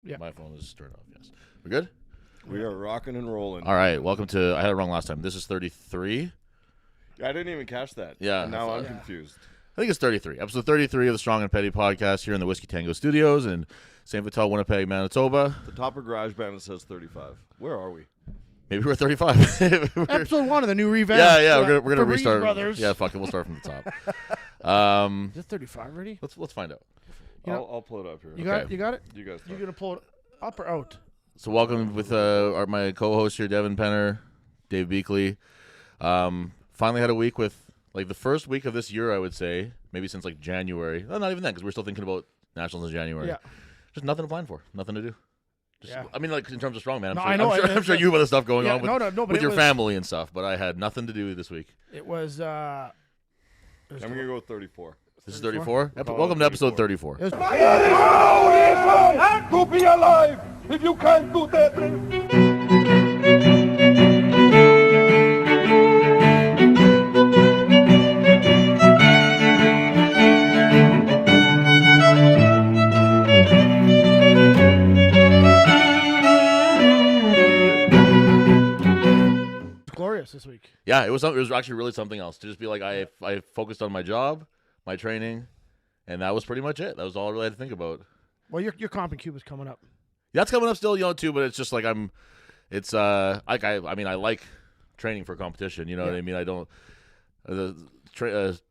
Yeah. My phone is turned off, yes. We good? We are rocking and rolling. All right, welcome to, I had it wrong last time. This is 33. I didn't even catch that. Yeah. And now I'm confused. I think it's 33. Episode 33 of the Strong and Petty podcast here in the Whiskey Tango Studios in St. Vital, Winnipeg, Manitoba. The top of GarageBand it says 35. Where are we? Maybe we're 35. Episode 1 of the new revamp. Yeah, we're gonna Fabrice restart. Brothers. Yeah, fuck it, we'll start from the top. Is it 35 already? Let's find out. You know- I'll pull it up here. You got it? You got it? You guys You talk. gonna pull it up or out? So welcome with my co-host here, Devin Penner, Dave Beakley. Finally had a week with like the first week of this year, I would say, maybe since like January. Well, not even then, because we're still thinking about nationals in January. Yeah. Just nothing to plan for, nothing to do. Just, Yeah. I mean, like in terms of strongman, No, I know. I'm sure you have other stuff going Yeah, on with, but with it your was- family and stuff, but I had nothing to do this week. It was. I'm going to go with 34. This is 34? 34. Welcome to episode 34. It was To be alive if you can't do that. glorious this week. Yeah, it was actually really something else to just be like I focused on my job, my training, and that was pretty much it. That was all I really had to think about. Well, your comp in Cuba's coming up. That's coming up still, too. But it's just like I like training for competition. You know what I mean? I don't.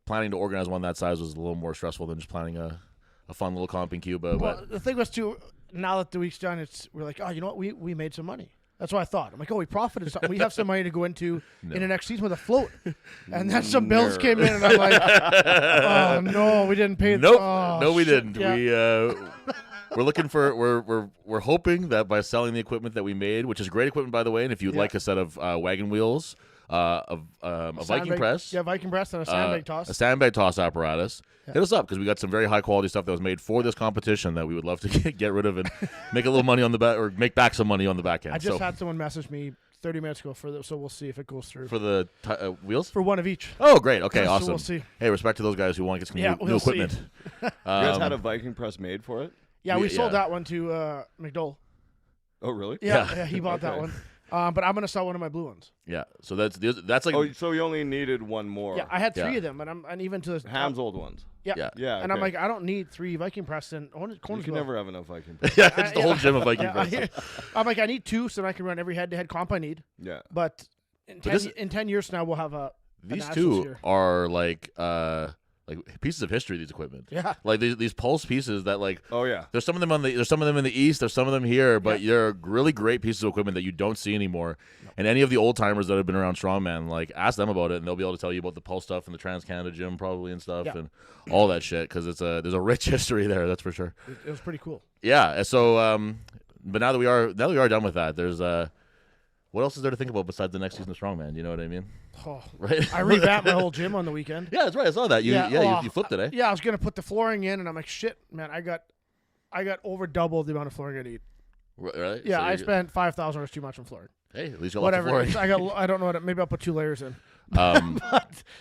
Planning to organize one that size was a little more stressful than just planning a fun little comp in Cuba. Well, But the thing was too. Now that the week's done, we're like, oh, you know what? We made some money. That's what I thought. I'm like, oh, we profited something. We have some money to go into in the next season with a float. And then some bills came in, and I'm like, oh no, we didn't pay. nope, Oh, no, we shit. didn't. Yeah. We're looking for we're hoping that by selling the equipment that we made, which is great equipment by the way, and if you'd like a set of wagon wheels, a Viking press, Yeah, Viking press and a sandbag toss. a sandbag toss apparatus, hit us up because we got some very high quality stuff that was made for this competition that we would love to get rid of and make a little money on the back or make back some money on the back end. I just had someone message me 30 minutes ago so we'll see if it goes through. for the wheels. For one of each. Oh, great. Okay, So awesome. we'll see. Hey, respect to those guys who want to get some new we'll see. equipment. You guys had a Viking press made for it? Yeah, we Yeah. sold that one to McDowell. Oh, really? Yeah, he bought that Okay. one. But I'm gonna sell one of my blue ones. Yeah, so that's like Oh, so you only needed one more. Yeah, I had three Yeah. of them, and even to Ham's old ones. Yeah. Yeah. Yeah. And I'm okay. like, I don't need 3 Viking press and You can never have enough Viking press. yeah, it's the whole gym of Viking press. I'm like, I need 2 so that I can run every head-to-head comp I need. Yeah. But in 10 years from now, we'll have a These nationals two here. are like pieces of history. These equipment, Yeah. like these pulse pieces that like. Oh, yeah. There's some of them in the east. There's some of them here, but they're really great pieces of equipment that you don't see anymore. And any of the old timers that have been around strongman, like ask them about it, and they'll be able to tell you about the pulse stuff and the Trans Canada Gym probably and stuff and all that shit because there's a rich history there. That's for sure. It was pretty cool. Yeah. So, but now that we are done with that, there's what else is there to think about besides the next season of strongman? You know what I mean? Oh, Right. I revamped my whole gym on the weekend. Yeah, that's right. I saw that. You flipped it, eh? Yeah, I was gonna put the flooring in, and I'm like, shit, man, I got over double the amount of flooring I need. Right. Yeah, So I you're- spent $5,000 too much on flooring. Hey, at least you got Whatever. lots of flooring. I don't know what. Maybe I'll put 2 layers in. Um,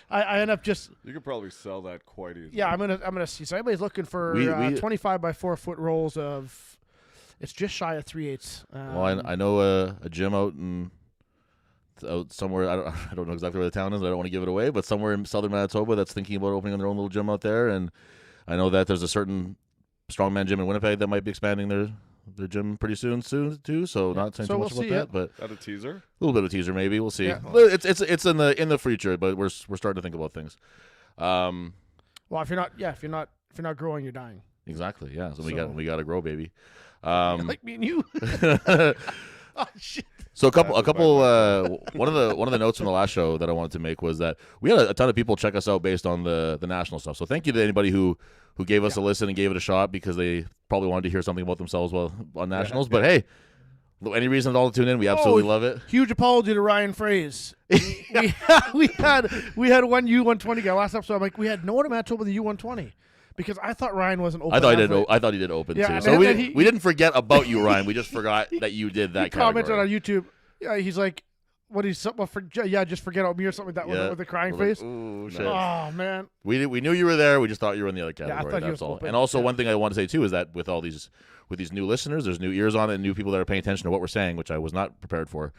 I end up just. You could probably sell that quite easily. Yeah, I'm gonna see. So anybody's looking for We 25 by 4 foot rolls of. It's just shy of 3/8. well, I know a gym out somewhere. I don't know exactly where the town is. I don't want to give it away, but somewhere in southern Manitoba that's thinking about opening their own little gym out there. And I know that there's a certain strongman gym in Winnipeg that might be expanding their gym pretty soon too. So not saying So too we'll much about see, that, but Is that a teaser? a little bit of a teaser maybe. We'll see. Yeah. But it's in the future, but we're starting to think about things. Well, if you're not growing, you're dying. Exactly. Yeah. So So- we got to grow, baby. Like me and you. Oh shit. So a couple one of the notes from the last show that I wanted to make was that we had a ton of people check us out based on the national stuff. So thank you to anybody who gave us a listen and gave it a shot because they probably wanted to hear something about themselves while on nationals. But hey, any reason at all to tune in, we absolutely love it. Huge apology to Ryan Fraze. we had one U120 guy last episode. I'm like, we had no one in Manitoba with the U120 because I thought Ryan wasn't open. I thought he athlete. did open Yeah, too. and So then we didn't forget about you, Ryan. We just forgot that you did that He commented category. on YouTube. Yeah, he's like, what he's something for? Yeah, just forget about me or something like that with the crying face. Ooh, shit. Oh man. We knew you were there. We just thought you were in the other category. I thought he that's was all. open. And also, Yeah. one thing I want to say too is that with these new listeners, there's new ears on it, and new people that are paying attention to what we're saying, which I was not prepared for.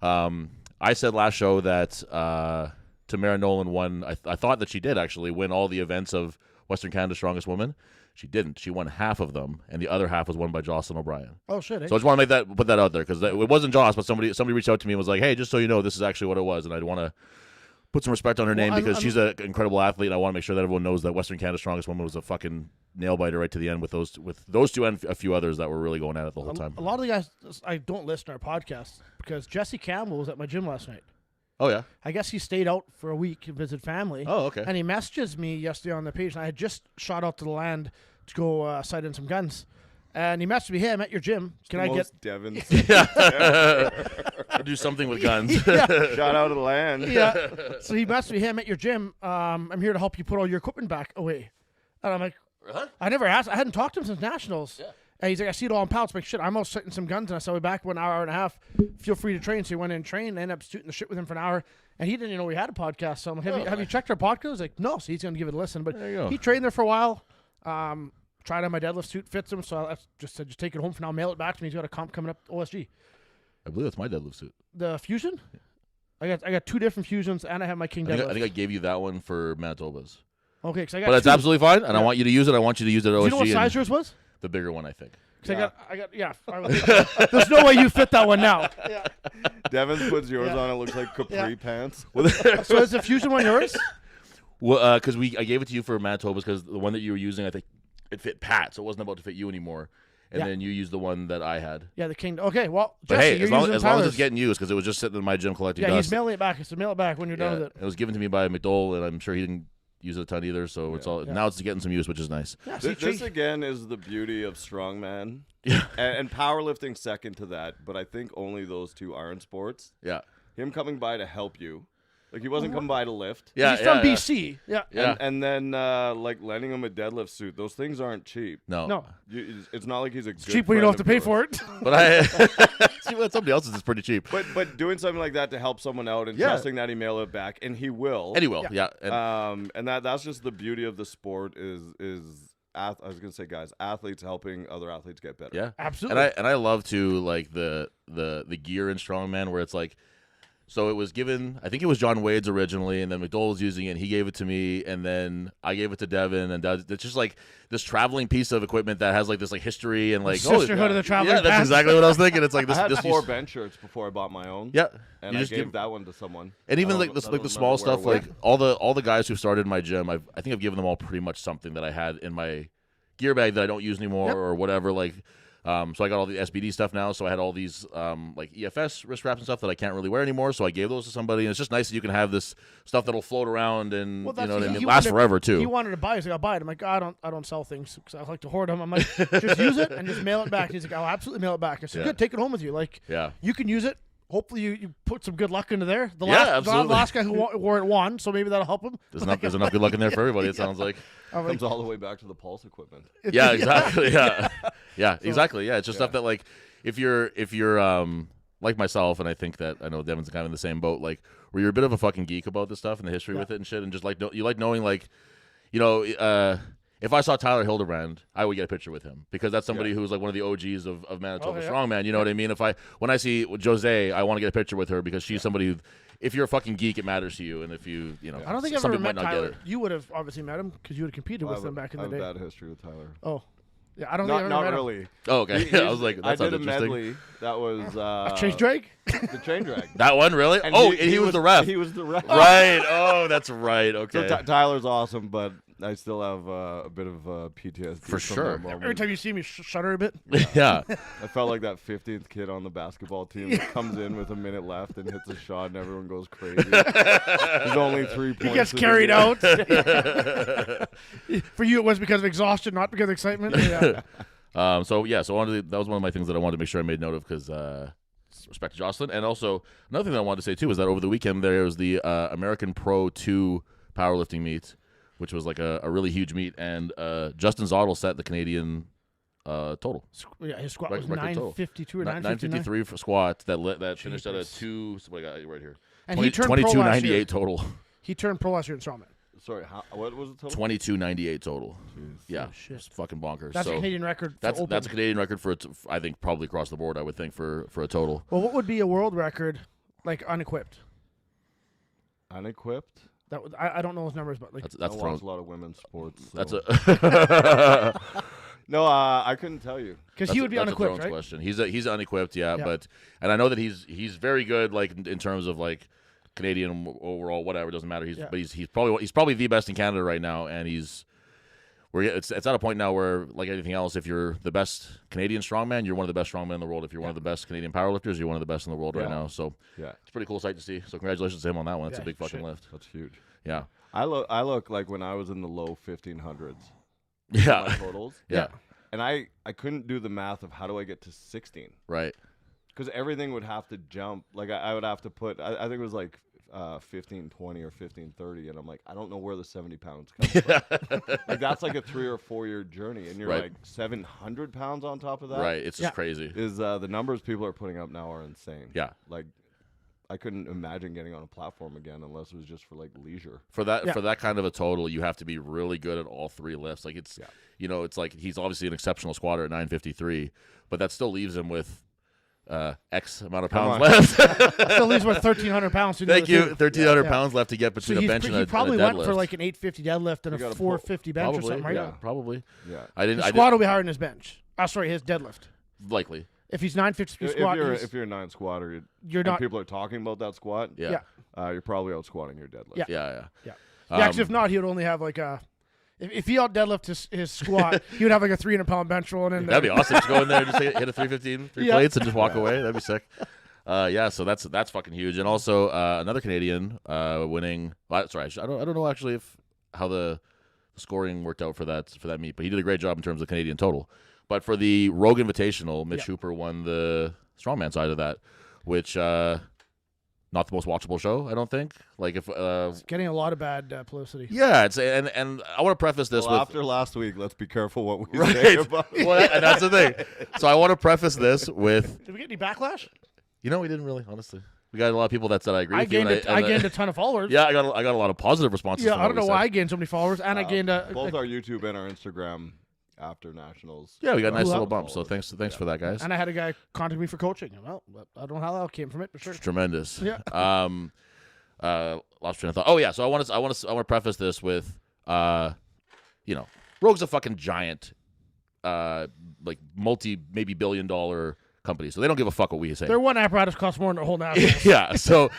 I said last show that Tamara Nolan won. I thought that she did actually win all the events of Western Canada's Strongest Woman. She didn't. She won half of them, and the other half was won by Jocelyn O'Brien. Oh shit. So I just want to put that out there because it wasn't Joss, but somebody reached out to me and was like, "Hey, just so you know, this is actually what it was," and I want to put some respect on her name because she's an incredible athlete. And I want to make sure that everyone knows that Western Canada's Strongest Woman was a fucking nail biter right to the end with those two and a few others that were really going at it the whole time. A lot of the guys I don't listen to our podcast because Jesse Campbell was at my gym last night. Oh yeah. I guess he stayed out for a week to visit family. Oh okay. And he messages me yesterday on the page, and I had just shot out to the land to go sight in some guns. And he messaged me, "Hey, I'm at your gym. Can I get Devin? I'll do something with guns." Shout out to the land. Yeah. So he messaged me, "Hey, I'm at your gym. I'm here to help you put all your equipment back away." And I'm like, Really? I never asked. I hadn't talked to him since Nationals. Yeah. And he's like, "I see it all in pallets." I'm like, "Shit, I'm out shooting some guns." And I saw him back 1 hour and a half. Feel free to train. So he went in and trained. I ended up shooting the shit with him for an hour. And he didn't even know we had a podcast. So I'm like, have you checked our podcast? He's like, "No." So he's going to give it a listen. But There you go. he trained there for a while. Tried on my deadlift suit, fits him. So I just said, just take it home for now. Mail it back to me. He's got a comp coming up, OSG. I believe that's my deadlift suit. The Fusion? I got 2 different Fusions, and I have my King I deadlift. think I gave you that one for Manitoba's. Okay, because I got But it's 2. absolutely fine, and I Yeah. want you to use it. I want you to use it at OSG. Do you know what and size yours was? The bigger one, I think. Because there's no way you fit that one now. Yeah. Devin puts yours Yeah. on. It looks like capri Yeah. pants. So is the Fusion one yours? Well, because I gave it to you for Manitoba's because the one that you were using, I think it fit Pat, so it wasn't about to fit you anymore. And Yeah. then you used the one that I had. Yeah, the King. Okay, well, But Jesse, hey, you're as long using as Tyler's. it's getting used, because it was just sitting in my gym collecting Yeah, dust. he's mailing it back. So mail it back when you're done with it. It was given to me by McDole, and I'm sure he didn't use it a ton either. So it's all now it's getting some use, which is nice. Yeah, see, This again is the beauty of strongman. Yeah. And powerlifting second to that, but I think only those two are in sports. Yeah. Him coming by to help you. Like, he wasn't coming by to lift. Yeah. he's from BC. Yeah. Yeah. And then, like, lending him a deadlift suit. Those things aren't cheap. No, It's not like he's a good it's cheap when you don't have to pay friend for it. But I see what somebody else's is pretty cheap. But doing something like that to help someone out and Yeah. trusting that he mail it back, and he will. And he will. Yeah. And that's just the beauty of the sport is I was gonna say, guys, athletes helping other athletes get better. Yeah, Absolutely. And I love to like the gear in strongman where it's like, so it was given. I think it was John Wade's originally, and then McDowell was using it. And he gave it to me, and then I gave it to Devin, and it's just like this traveling piece of equipment that has like this like history and like Sisterhood of the Traveling Yeah, that's Pants. exactly what I was thinking. It's like this. I had this 4 bench shirts before I bought my own. Yeah, And you I just gave give, that one to someone. and even I like don't- this, I like don't the small remember stuff, where like it all the guys who started my gym, I think I've given them all pretty much something that I had in my gear bag that I don't use anymore or whatever. Like, so I got all the SBD stuff now. So I had all these like EFS wrist wraps and stuff that I can't really wear anymore. So I gave those to somebody, and it's just nice that you can have this stuff that'll float around and Well, you know what I mean. he It lasts wanted- forever too. He wanted to buy it. He's like, "I'll buy it." I'm like, I don't sell things because I like to hoard them. I'm like, just use it and just mail it back. He's like, "I'll absolutely mail it back." I said, Yeah. "Good, take it home with you. Like, Yeah. you can use it. Hopefully, you put some good luck into there. The Yeah, last absolutely. the last guy who wore it won, so maybe that'll help him." There's enough good luck in there for everybody. It sounds like. I'm like, Comes all the way back to the pulse equipment. Yeah, exactly. Yeah, yeah, exactly. Yeah, it's just stuff that like if you're like myself, and I think that I know Devin's kind of in the same boat, like where you're a bit of a fucking geek about this stuff and the history with it and shit, and just like you like knowing like, you know, if I saw Tyler Hildebrand, I would get a picture with him because that's somebody who's like one of the OGs of Manitoba Strongman. You know what I mean? When I see Jose, I want to get a picture with her because she's somebody who, if you're a fucking geek, it matters to you, and if you know, I don't think I've some ever people met might not get Tyler. it. You would have obviously met him because you would have competed with him back in I the have day. a bad history with Tyler. Oh, yeah. I don't think I've ever Not met him. really. Oh, okay. He- I was like, I that sounds did a interesting. medley that was Change drag. the train drag. That one, really? And he was the ref. He was the ref. Right. Oh, that's right. Okay. So Tyler's awesome, but I still have a bit of PTSD. For from sure. that moment. Every time you see me, shudder a bit. yeah. I felt like that 15th kid on the basketball team that comes in with a minute left and hits a shot and everyone goes crazy. There's only 3 points. He gets in the carried game. out. For you, it was because of exhaustion, not because of excitement. Yeah. So that was one of my things that I wanted to make sure I made note of because respect to Jocelyn, and also another thing that I wanted to say too is that over the weekend there was the American Pro 2 powerlifting meet, which was like a really huge meet, and Justin Zottel set the Canadian total. Yeah, his squat Record was total. 952 or 959. 953 for squat that finished at a Jeepers. 2. What I got right here? And he turned pro last year. 2298 total. He turned pro last year in strongman. Sorry, what was the total? 2298 total. Jeez. Yeah, Oh, shit. it's fucking bonkers. That's so a Canadian record. For open. that's a Canadian record for I think probably across the board. I would think for a total. Well, what would be a world record, like unequipped? Unequipped? That would, I don't know those numbers, but like That's I watch thrown. a lot of women's sports. So. That's a. No, I couldn't tell you. because he would be that's unequipped, a Thrones right? question. He's unequipped, yeah, Yeah. but and I know that he's very good, like in terms of like Canadian overall, whatever, doesn't matter. But he's probably the best in Canada right now, and it's at a point now where, like anything else, if you're the best Canadian strongman, you're one of the best strongmen in the world. If you're one of the best Canadian powerlifters, you're one of the best in the world right Yeah. now. So Yeah, it's a pretty cool sight to see. So congratulations to him on that one. It's Yeah, a big fucking shit. lift. that's huge. Yeah, I look like when I was in the low 1500s. yeah, My totals. yeah, And I couldn't do the math of how do I get to 16 right. because everything would have to jump. Like I would have to put. I think it was like 1520 or 1530, and I'm like, I don't know where the 70 pounds come from. Like that's like a 3 or 4 year journey, and you're Right. like 700 pounds on top of that. Right, it's just Yeah. crazy. Is the numbers people are putting up now are insane. Yeah, Like I couldn't imagine getting on a platform again unless it was just for like leisure. for that Yeah. for that kind of a total, you have to be really good at all three lifts. Like it's, it's like he's obviously an exceptional squatter at 953, but that still leaves him with X amount of Come pounds on. left. Still leaves what 1,300 pounds. To do Thank the you, thing. 1,300 Yeah. pounds left to get So between a bench and he a probably deadlift. went for like an 850 deadlift and You a gotta 450 bench probably, or something, right? yeah, probably. Yeah. I didn't. The I squat will be higher than his bench. Sorry, his deadlift. didn't likely. If he's 950 If squat, if you're a 9 squatter, you're and not. people are talking about that squat, Yeah, you're probably out squatting your deadlift. Yeah. yeah. Yeah. Yeah, 'cause if not, he would only have like a. If he out deadlift his squat, he would have like a 300-pound bench rolling in there. That'd be awesome. Just go in there and just hit a 315, three Yeah. plates, and just walk away. That'd be sick. Yeah, so that's fucking huge. And also another Canadian winning. Sorry, I don't know actually how the scoring worked out for that meet, but he did a great job in terms of Canadian total. But for the Rogue Invitational, Mitch Hooper won the strongman side of that, which not the most watchable show, I don't think. Like if It's getting a lot of bad publicity. yeah, it's and I want to preface this Well, with after last week, let's be careful what we right. say about it. Well, and that's the thing. So I want to preface this with Did we get any backlash? we didn't really, honestly. We got a lot of people that said I agree I with you. gained I gained a ton of followers. Yeah, I got a lot of positive responses. Yeah, from I don't what know we why I said. gained so many followers, and I gained both our YouTube and our Instagram after nationals. Yeah, we got a nice Who little else? bump. So thanks for that, guys. and I had a guy contact me for coaching. Well, I don't know how that came from it, but sure. It's tremendous. Yeah. Lost train of thought. Oh yeah, so I want to preface this with, Rogue's a fucking giant, like maybe $billion company, so they don't give a fuck what we say. Their one apparatus costs more than a whole national. Yeah. So,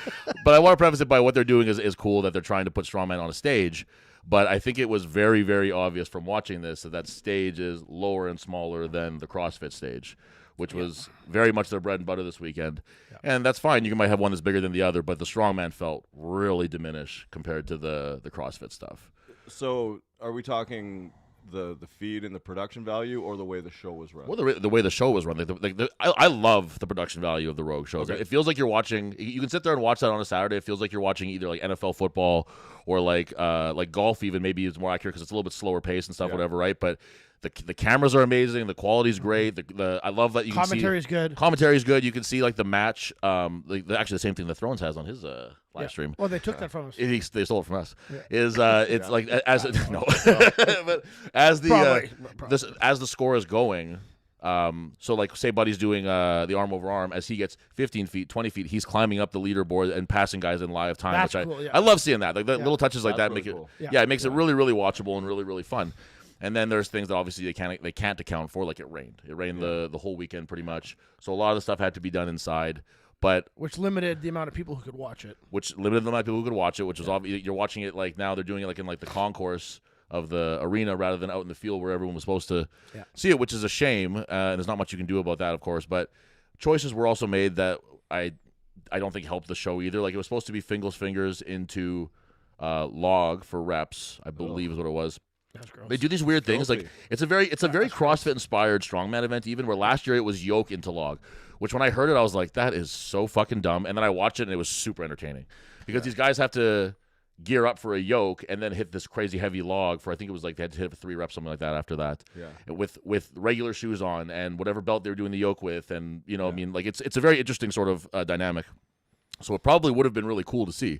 but I want to preface it by what they're doing is cool that they're trying to put strongman on a stage. But I think it was very, very obvious from watching this that stage is lower and smaller than the CrossFit stage, which was very much their bread and butter this weekend. Yeah. And that's fine. You might have one that's bigger than the other, but the strongman felt really diminished compared to the CrossFit stuff. So, are we talking the feed and the production value, or the way the show was run? Well, the way the show was run, I love the production value of the Rogue shows. Okay. It feels like you're watching. You can sit there and watch that on a Saturday. It feels like you're watching either like NFL football or like golf. Even maybe it's more accurate because it's a little bit slower pace and stuff, whatever, right? But the cameras are amazing. The quality's great. I love that you can see Commentary's good. Commentary's good. You can see like the match. Actually, the same thing that Thrones has on his live stream. Well, they took that from us. They stole it from us. Yeah. It's like as no, but as as the score is going. So like say Buddy's doing the arm over arm, as he gets 15 feet, 20 feet, he's climbing up the leaderboard and passing guys in live time. That's which cool, yeah. I love seeing that. Like the little touches like That's that make really it cool. Yeah. it makes it really, really watchable and really, really fun. And then there's things that obviously they can't account for, like it rained. It rained the whole weekend pretty much. So a lot of the stuff had to be done inside. But Which limited the amount of people who could watch it. which limited the amount of people who could watch it, which was obvious. You're watching it like now they're doing it like in like the concourse of the arena rather than out in the field where everyone was supposed to see it, which is a shame. And there's not much you can do about that, of course. But choices were also made that I don't think helped the show either. Like it was supposed to be fingers into log for reps, I believe is what it was. That's gross. They do these weird things. Like it's a very CrossFit inspired strongman event. Even where last year it was yoke into log, which when I heard it I was like, that is so fucking dumb. And then I watched it and it was super entertaining because these guys have to, gear up for a yoke and then hit this crazy heavy log for, I think it was like they had to hit it for 3 reps, something like that after that. Yeah. And with regular shoes on and whatever belt they were doing the yoke with. And, you know, I mean, like it's a very interesting sort of dynamic. So it probably would have been really cool to see.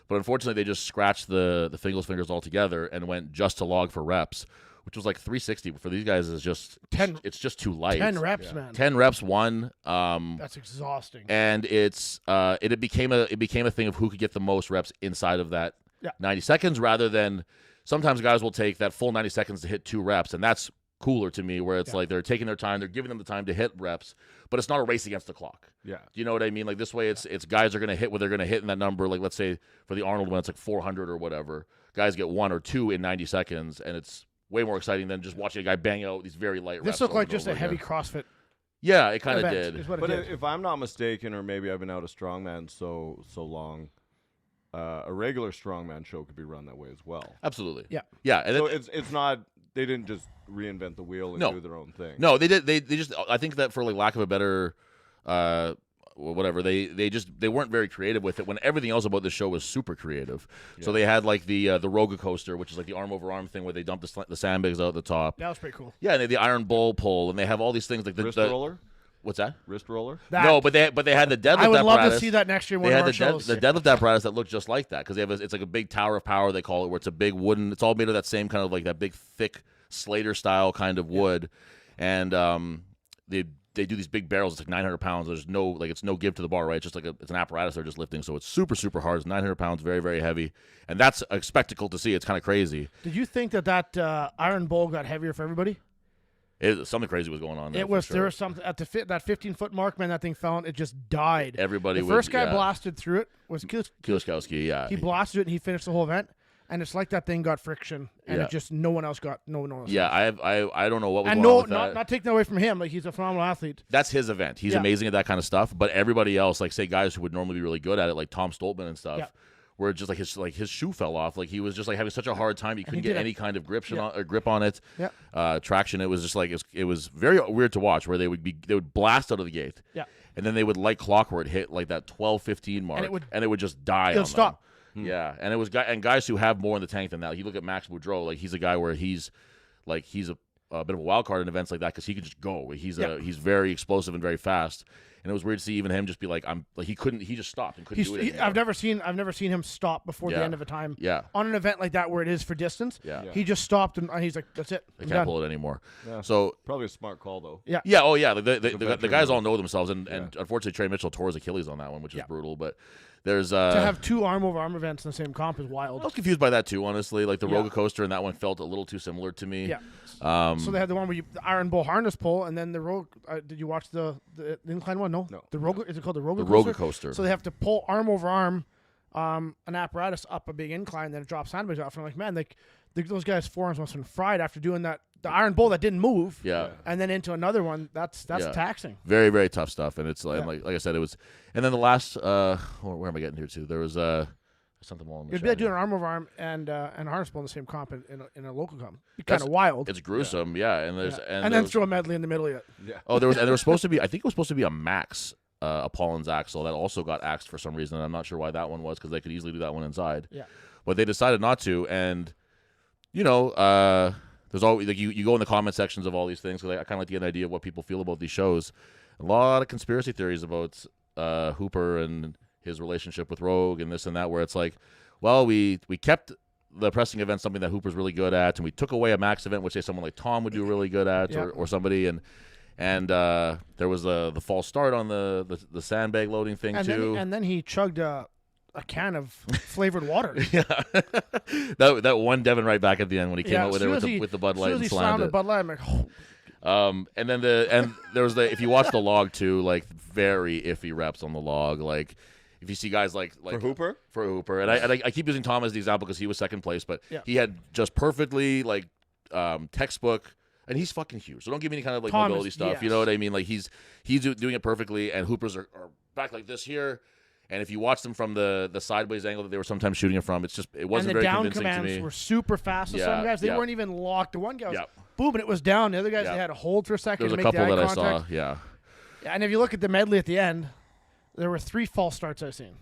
But unfortunately, they just scratched the fingers altogether and went just to log for reps, which was like 360. But for these guys, is just 10. It's just too light. 10 reps, man. 10 reps, one. That's exhausting. And it became a thing of who could get the most reps inside of that 90 seconds, rather than sometimes guys will take that full 90 seconds to hit 2 reps, and that's cooler to me, where it's like they're taking their time, they're giving them the time to hit reps, but it's not a race against the clock. Yeah. Do you know what I mean? Like this way, it's guys are going to hit what they're going to hit in that number. Like let's say for the Arnold one, it's like 400 or whatever. Guys get 1 or 2 in 90 seconds, and it's way more exciting than just watching a guy bang out these very light reps. This looked like just a over heavy again. CrossFit. Yeah, it kind of event, did. is what it But did. if I'm not mistaken, or maybe I've been out of strongman so long, a regular strongman show could be run that way as well. Absolutely. Yeah. Yeah. And So then, it's not, they didn't just reinvent the wheel and No. do their own thing. no, they did. They just. I think that for like lack of a better, whatever, they weren't very creative with it. When everything else about this show was super creative. So they had like the Roga coaster, which is like the arm over arm thing where they dump the sandbags out the top. That was pretty cool. Yeah, and they had the iron bull pull, and they have all these things like the Wrist the- roller? What's that? Wrist roller? No, but they had the deadlift I would love apparatus. to see that next year. in They One had of our shows. the deadlift apparatus that looked just like that, because it's like a big tower of power, they call it, where it's a big wooden. It's all made of that same kind of like that big thick Slater style kind of wood, and they do these big barrels. It's like 900 pounds. There's no it's no give to the bar, right? It's just like it's an apparatus they're just lifting, so it's super super hard. It's 900 pounds, very very heavy, and that's a spectacle to see. It's kind of crazy. Did you think that iron bowl got heavier for everybody? Something crazy was going on there. It was. for There sure. was something at that 15-foot mark, man. That thing fell and it just died. Everybody. The first guy yeah. blasted through it was Kieślowski, yeah. he blasted it and he finished the whole event. And it's like that thing got friction, and Yeah. it just no one else got no one else. Yeah, I don't know what was And going on with that. not taking away from him. Like he's a phenomenal athlete. That's his event. He's Yeah. amazing at that kind of stuff. But everybody else, like say guys who would normally be really good at it, like Tom Stoltman and stuff, Yeah. where just his shoe fell off. Like he was just like having such a hard time. He couldn't he get did any kind of grip on it. Yeah. Traction. It was just like it was very weird to watch. Where they would blast out of the gate. Yeah. And then they would like clockwork hit like that 12-15 mark, and it would just die. It'll on stop. Them. Yeah, and it was guys who have more in the tank than that. You look at Max Boudreau, like he's a guy where he's a bit of a wild card in events like that because he could just go. He's very explosive and very fast. And it was weird to see even him just be like he just stopped and couldn't do it anymore. I've never seen him stop before the Yeah. end of a time. Yeah. On an event like that where it is for distance. Yeah. He just stopped and he's like, that's it. They I'm can't done. pull it anymore. Yeah. So Probably a smart call, though. Yeah. yeah, oh yeah, the veteran guys all move. know themselves, and unfortunately Trey Mitchell tore his Achilles on that one, which is Yeah. brutal. But there's To have 2 arm over arm events in the same comp is wild. I was confused by that too, honestly. Like the Yeah. roller coaster and that one felt a little too similar to me. Yeah. So they had the one where the iron bull harness pull, and then the rogue. Did you watch the incline one? No. No. The rogue is it called the rogue? The roller coaster. So they have to pull arm over arm, an apparatus up a big incline, then it drops sandbags off. And I'm like, man, those guys' forearms must have been fried after doing that. The iron bull that didn't move. Yeah. And then into another one. That's Yeah. taxing. Very, very tough stuff, and it's like, Yeah. like I said, it was. And then the last, where am I getting here to? There was something more. You'd be like doing an arm over arm and harness pull in the same comp in a local comp. Be kind of wild. It's gruesome, yeah. And there's Yeah. and And there then was, throw a medley in the middle of it. Yeah. there was supposed to be. I think it was supposed to be a Max, a Paulins axle that also got axed for some reason. And I'm not sure why that one was because they could easily do that one inside. Yeah. But they decided not to, and there's always like you go in the comment sections of all these things because I kind of like to get an idea of what people feel about these shows. A lot of conspiracy theories about Hooper and his relationship with Rogue and this and that, where it's like, well, we kept the pressing event something that Hooper's really good at, and we took away a Max event, which say someone like Tom would do really good at, Yeah. or somebody, and there was the false start on the sandbag loading thing And too. then he chugged a can of flavored water. Yeah, that one Devin right back at the end when he came out with it with the Bud Light and slammed the it. Bud Light, I'm like, oh. And then there was if you watch the log too, like very iffy reps on the log. Like if you see guys like For Hooper? and I keep using Tom as the example because he was second place, but Yeah. he had just perfectly like textbook. And he's fucking huge, so don't give me any kind of like Tom mobility is- stuff. yes. You know what I mean? Like he's doing it perfectly, and Hoopers are back like this here. And if you watch them from the sideways angle that they were sometimes shooting it from, it And wasn't the very down convincing to commands me. were super fast. So Yeah, some guys, they yeah. weren't even locked. The one guy was Yeah. boom, and it was down. The other guys, Yeah. they had to hold for a second There was to a make couple the eye that I contact. saw, yeah. And if you look at the medley at the end, there were 3 false starts I've seen.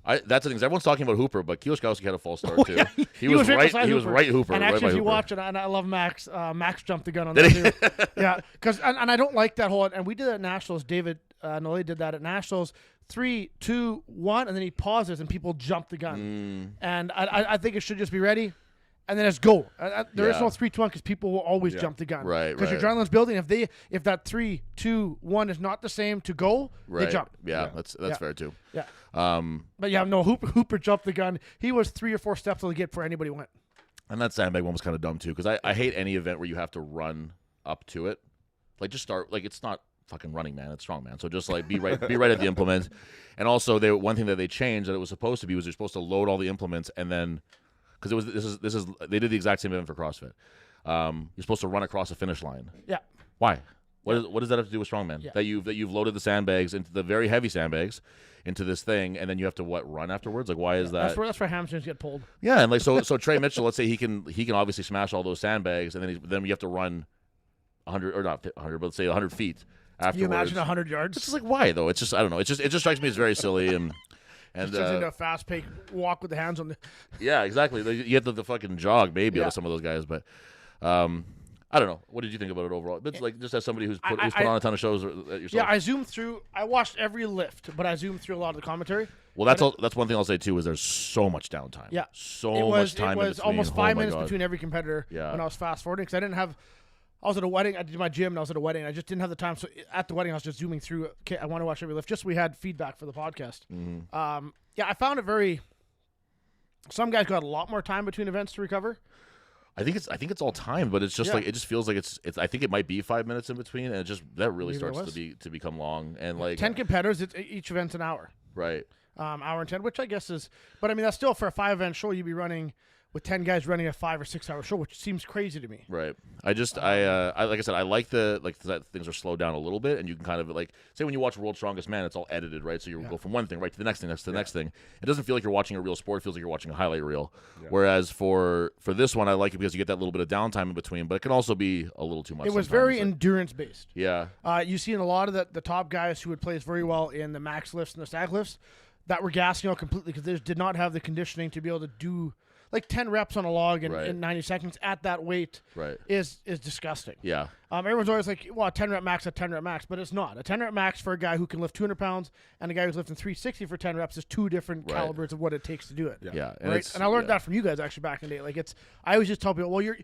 That's the thing. Everyone's talking about Hooper, but Kioskowski had a false start too. Yeah, he was right. beside He was right. Hooper. And right actually, by if you Hooper. watch it, and I love Max. Max jumped the gun on that too. Yeah, because and I don't like that whole. And we did it at Nationals. David Nolly did that at Nationals. 3, 2, 1, and then he pauses and people jump the gun. And I think it should just be ready. And then it's go. There is no 3, 2, 1 because people will always jump the gun. Right. Because your adrenaline's building. If that 3, 2, 1 is not the same to go, they jump. Yeah, that's fair too. Yeah. But yeah, no, Hooper jumped the gun. He was 3 or 4 steps to the gate before anybody went. And that sandbag one was kind of dumb too, because I hate any event where you have to run up to it. Like just start. Like it's not fucking running man, it's strong man. So just like be right at the implement. And also one thing that they changed that it was supposed to be was you're supposed to load all the implements and then. Because this is they did the exact same event for CrossFit. You're supposed to run across a finish line. Yeah. Why? What does that have to do with strongman? Yeah. That you've loaded the sandbags into the very heavy sandbags into this thing, and then you have to run afterwards? Like why is that? That's where hamstrings get pulled. Yeah, and like so Trey Mitchell, let's say he can obviously smash all those sandbags, and then you have to run 100 or not 100, but let's say 100 feet afterwards. Can you imagine 100 yards? It's just like why though? It's just I don't know. It just strikes me as very silly and. And just turns into a fast paced walk with the hands on the. Yeah, exactly. You have to fucking jog maybe out of some of those guys, but I don't know. What did you think about it overall? It's like just as somebody who's put on a ton of shows yourself. Yeah, I zoomed through. I watched every lift, but I zoomed through a lot of the commentary. Well, that's one thing I'll say too is there's so much downtime. Yeah, much time. It was in almost 5 minutes God. between every competitor. Yeah. When I was fast forwarding because I didn't have. I was at a wedding. I did my gym, and I was at a wedding. I just didn't have the time. So at the wedding, I was just zooming through. Okay, I want to watch every lift. Just so we had feedback for the podcast. Mm-hmm. Yeah, I found it very. Some guys got a lot more time between events to recover. I think it's all timed, but it's just like it just feels like it's. I think it might be 5 minutes in between, and it just that really Maybe starts to become long and like 10 competitors. Each event's an hour. Right. Hour and 10, which I guess is. But I mean, that's still for a 5-event show. You'd be running. With 10 guys running a 5 or 6 hour show, which seems crazy to me. Right. I like I said, I like that things are slowed down a little bit, and you can kind of like say when you watch World's Strongest Man, it's all edited, right? So you go from one thing right to the next thing, next to the next thing. It doesn't feel like you're watching a real sport; it feels like you're watching a highlight reel. Yeah. Whereas for this one, I like it because you get that little bit of downtime in between, but it can also be a little too much. It was very endurance based. Yeah. You see in a lot of the top guys who would place very well in the max lifts and the stack lifts that were gassing out completely because they just did not have the conditioning to be able to do. Like 10 reps on a log in 90 seconds at that weight is disgusting. Yeah. Everyone's always like, well, a 10 rep max, but it's not. A 10 rep max for a guy who can lift 200 pounds and a guy who's lifting 360 for 10 reps is two different calibers of what it takes to do it. Yeah. And I learned that from you guys actually back in the day. Like I always just tell people, well, your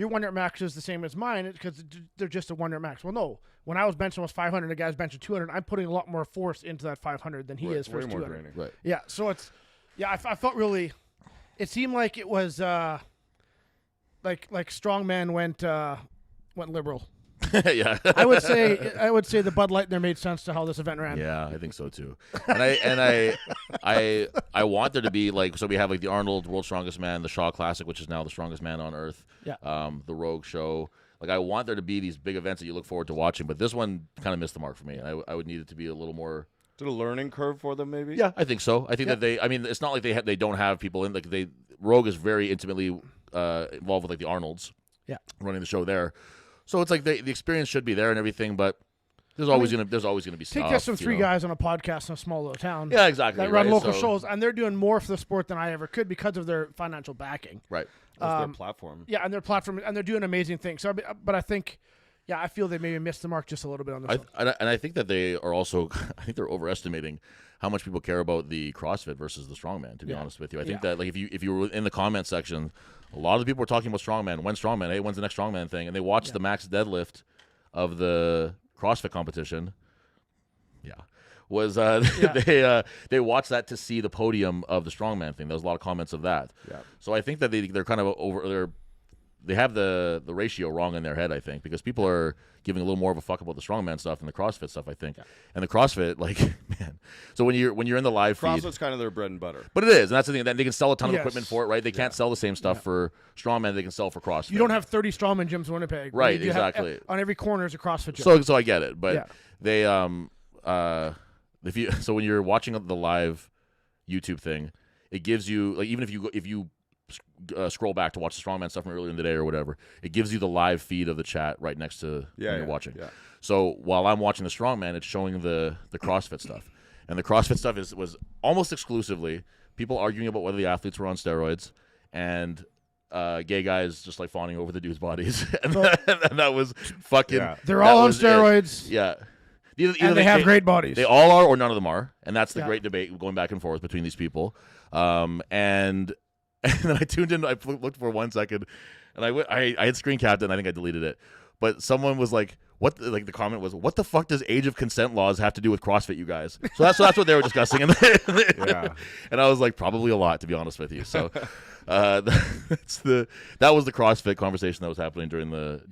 1 rep max is the same as mine because they're just a 1 rep max. Well, no. When I was benching almost 500, a guy's benching 200. I'm putting a lot more force into that 500 than he is for his 200. Draining. Right. Yeah. So it's I felt really. It seemed like it was like strongman went liberal. Yeah. I would say the Bud Light in there made sense to how this event ran. Yeah, I think so too. And I want there to be like so we have like the Arnold World's Strongest Man, the Shaw Classic, which is now the strongest man on earth. Yeah. The Rogue Show. Like I want there to be these big events that you look forward to watching, but this one kind of missed the mark for me. I would need it to be a little more. Is it a learning curve for them, maybe? Yeah, I think so. I think that it's not like they don't have people in. Like Rogue is very intimately involved with like the Arnolds. Yeah, running the show there. So it's like the experience should be there and everything, but there's always gonna be stuff. Take just some three guys on a podcast in a small little town. Yeah, exactly. That run local shows, and they're doing more for the sport than I ever could because of their financial backing. Right. That's their platform. Yeah, and their platform, and they're doing amazing things. So, but I think. Yeah, I feel they maybe missed the mark just a little bit on this one. And I think that they are also, I think they're overestimating how much people care about the CrossFit versus the strongman, to be honest with you. I think that like if you were in the comment section, a lot of the people were talking about strongman. When's strongman? Hey, when's the next strongman thing? And they watched the max deadlift of the CrossFit competition. Yeah. Was they watched that to see the podium of the strongman thing. There was a lot of comments of that. Yeah. So I think that they're kind of they have the ratio wrong in their head, I think, because people are giving a little more of a fuck about the strongman stuff than the CrossFit stuff, I think. Yeah. And the CrossFit, like, man. So when you're in the live feed, CrossFit's kind of their bread and butter. But it is, and that's the thing. They can sell a ton of equipment for it, right? They can't sell the same stuff for strongman they can sell for CrossFit. You don't have 30 strongman gyms in Winnipeg, right? Exactly. On every corner is a CrossFit gym. So I get it, but they so when you're watching the live YouTube thing, it gives you like even if you scroll back to watch the strongman stuff from earlier in the day or whatever, it gives you the live feed of the chat right next to when you're watching. Yeah. So while I'm watching the strongman, it's showing the CrossFit stuff. And the CrossFit stuff was almost exclusively people arguing about whether the athletes were on steroids and gay guys just like fawning over the dudes' bodies. And that was fucking. Yeah. They're all on steroids. Yeah. And they have great bodies. They all are, or none of them are, and that's the Yeah. great debate going back and forth between these people. And then I tuned in. I looked for 1 second, and I had screen capped it, and I think I deleted it. But someone was like, "What?" Like the comment was, "What the fuck does age of consent laws have to do with CrossFit, you guys?" So that's what they were discussing, and and I was like, probably a lot, to be honest with you. So. That was the CrossFit conversation that was happening during the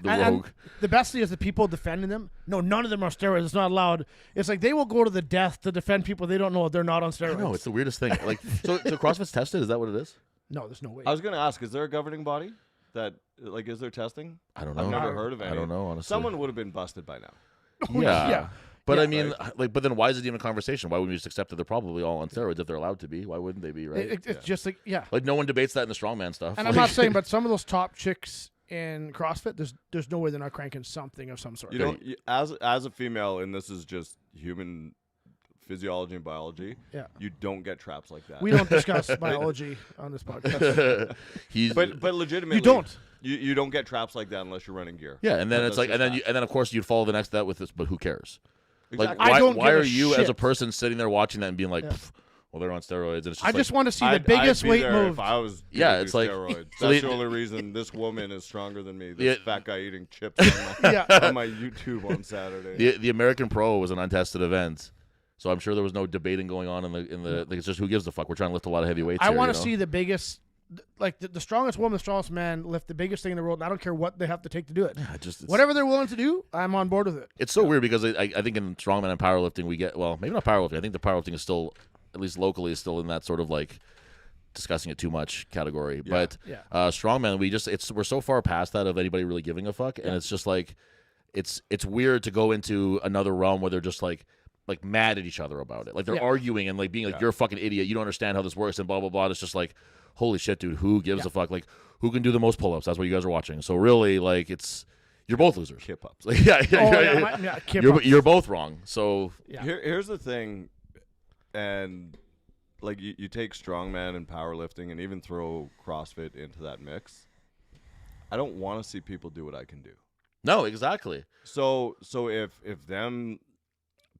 Rogue. The best thing is the people defending them. No, none of them are steroids. It's not allowed. It's like they will go to the death to defend people they don't know they're not on steroids. No, it's the weirdest thing. Like, so CrossFit's tested. Is that what it is? No, there's no way. I was gonna ask, is there a governing body that like is there testing? I don't know. I've never heard of any. I don't know, honestly. Someone would have been busted by now. Yeah. But Yeah, I mean, but then why is it even a conversation? Why wouldn't we just accept that they're probably all on steroids if they're allowed to be? Why wouldn't they be, right? It's just like, like no one debates that in the strongman stuff. And I'm not saying, but some of those top chicks in CrossFit, there's no way they're not cranking something of some sort. You know, as a female, and this is just human physiology and biology. Yeah. You don't get traps like that. We don't discuss biology on this podcast. But legitimately, You don't. You don't get traps like that unless you're running gear. Yeah, and then it's like, and just then of course you'd follow the next that with this. But who cares? Exactly. Like, I don't why give a are you as a shit. person sitting there watching that and being like, Yeah. "Pff, well, they're on steroids? And it's just I like, just want to see the I'd biggest be weight there move. If I was Yeah, gonna it's do like- steroids. so That's the- the only reason this woman is stronger than me. This Yeah. fat guy eating chips on my, Yeah. on my YouTube on Saturday. the American Pro was an untested event, so I'm sure there was no debating going on in the. Like, it's just who gives a fuck. We're trying to lift a lot of heavy weights. I want to see the biggest, like the strongest woman, the strongest man lift the biggest thing in the world. And I don't care what they have to take to do it. Whatever they're willing to do, I'm on board with it. It's so weird because I think in strongman and powerlifting we get, well, maybe not powerlifting. I think the powerlifting is still, at least locally, is still in that sort of like discussing it too much category. Yeah. But Yeah. strongman, we're so far past that of anybody really giving a fuck, and it's just like it's weird to go into another realm where they're just like mad at each other about it. Like they're Yeah. arguing and like being like, you're a fucking idiot, you don't understand how this works, and blah blah blah. And it's just like, holy shit, dude, who gives a fuck? Like, who can do the most pull-ups? That's what you guys are watching. So really, like, you're both losers. Kip ups. Like, you're both wrong. So Yeah. Here's the thing, and like you take strongman and powerlifting and even throw CrossFit into that mix. I don't want to see people do what I can do. no, exactly. So if them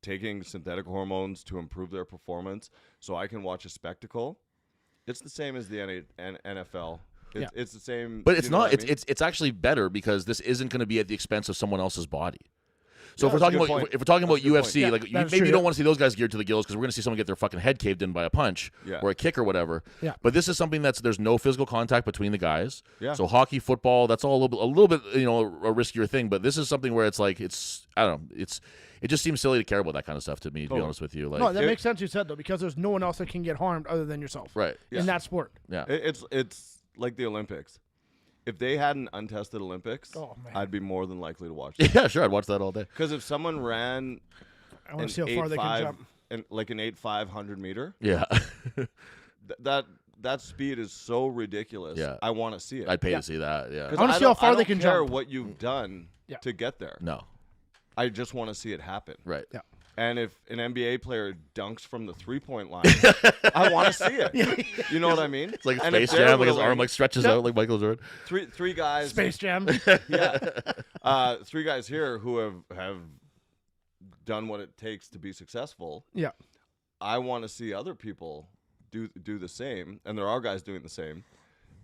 taking synthetic hormones to improve their performance so I can watch a spectacle, it's the same as the NFL. It's the same. But it's you know not. what I mean? It's actually better because this isn't going to be at the expense of someone else's body. So Yeah, if we're that's a talking good about point. if we're talking about That's a good point. UFC, Yeah, like that's maybe true, you don't yeah. want to see those guys geared to the gills because we're going to see someone get their fucking head caved in by a punch Yeah. or a kick or whatever. Yeah. But this is something there's no physical contact between the guys. Yeah. So hockey, football, that's all a little bit a riskier thing. But this is something where it's like I don't know. It just seems silly to care about that kind of stuff to me. To be honest with you, like No, that makes sense. You said though, because there's no one else that can get harmed other than yourself. right. In that sport. Yeah. It's like the Olympics. If they had an untested Olympics, Oh, man. I'd be more than likely to watch them. Yeah, sure. I'd watch that all day. Because if someone ran I want an to see how far they can 8.5 jump. and like an 8.5 100-meter, Yeah. that speed is so ridiculous. Yeah. I want to see it. I'd pay to see that. Yeah. 'Cause I wanna see how far they don't can care jump. what you've done Yeah. to get there. No. I just want to see it happen. Right. Yeah. And if an NBA player dunks from the 3-point line, I want to see it. You know what I mean? It's like And if Space they're Jam, like his willing- arm like stretches out like Michael Jordan. three guys. Space Jam. Yeah. 3 guys here who have done what it takes to be successful. Yeah. I want to see other people do the same, and there are guys doing the same.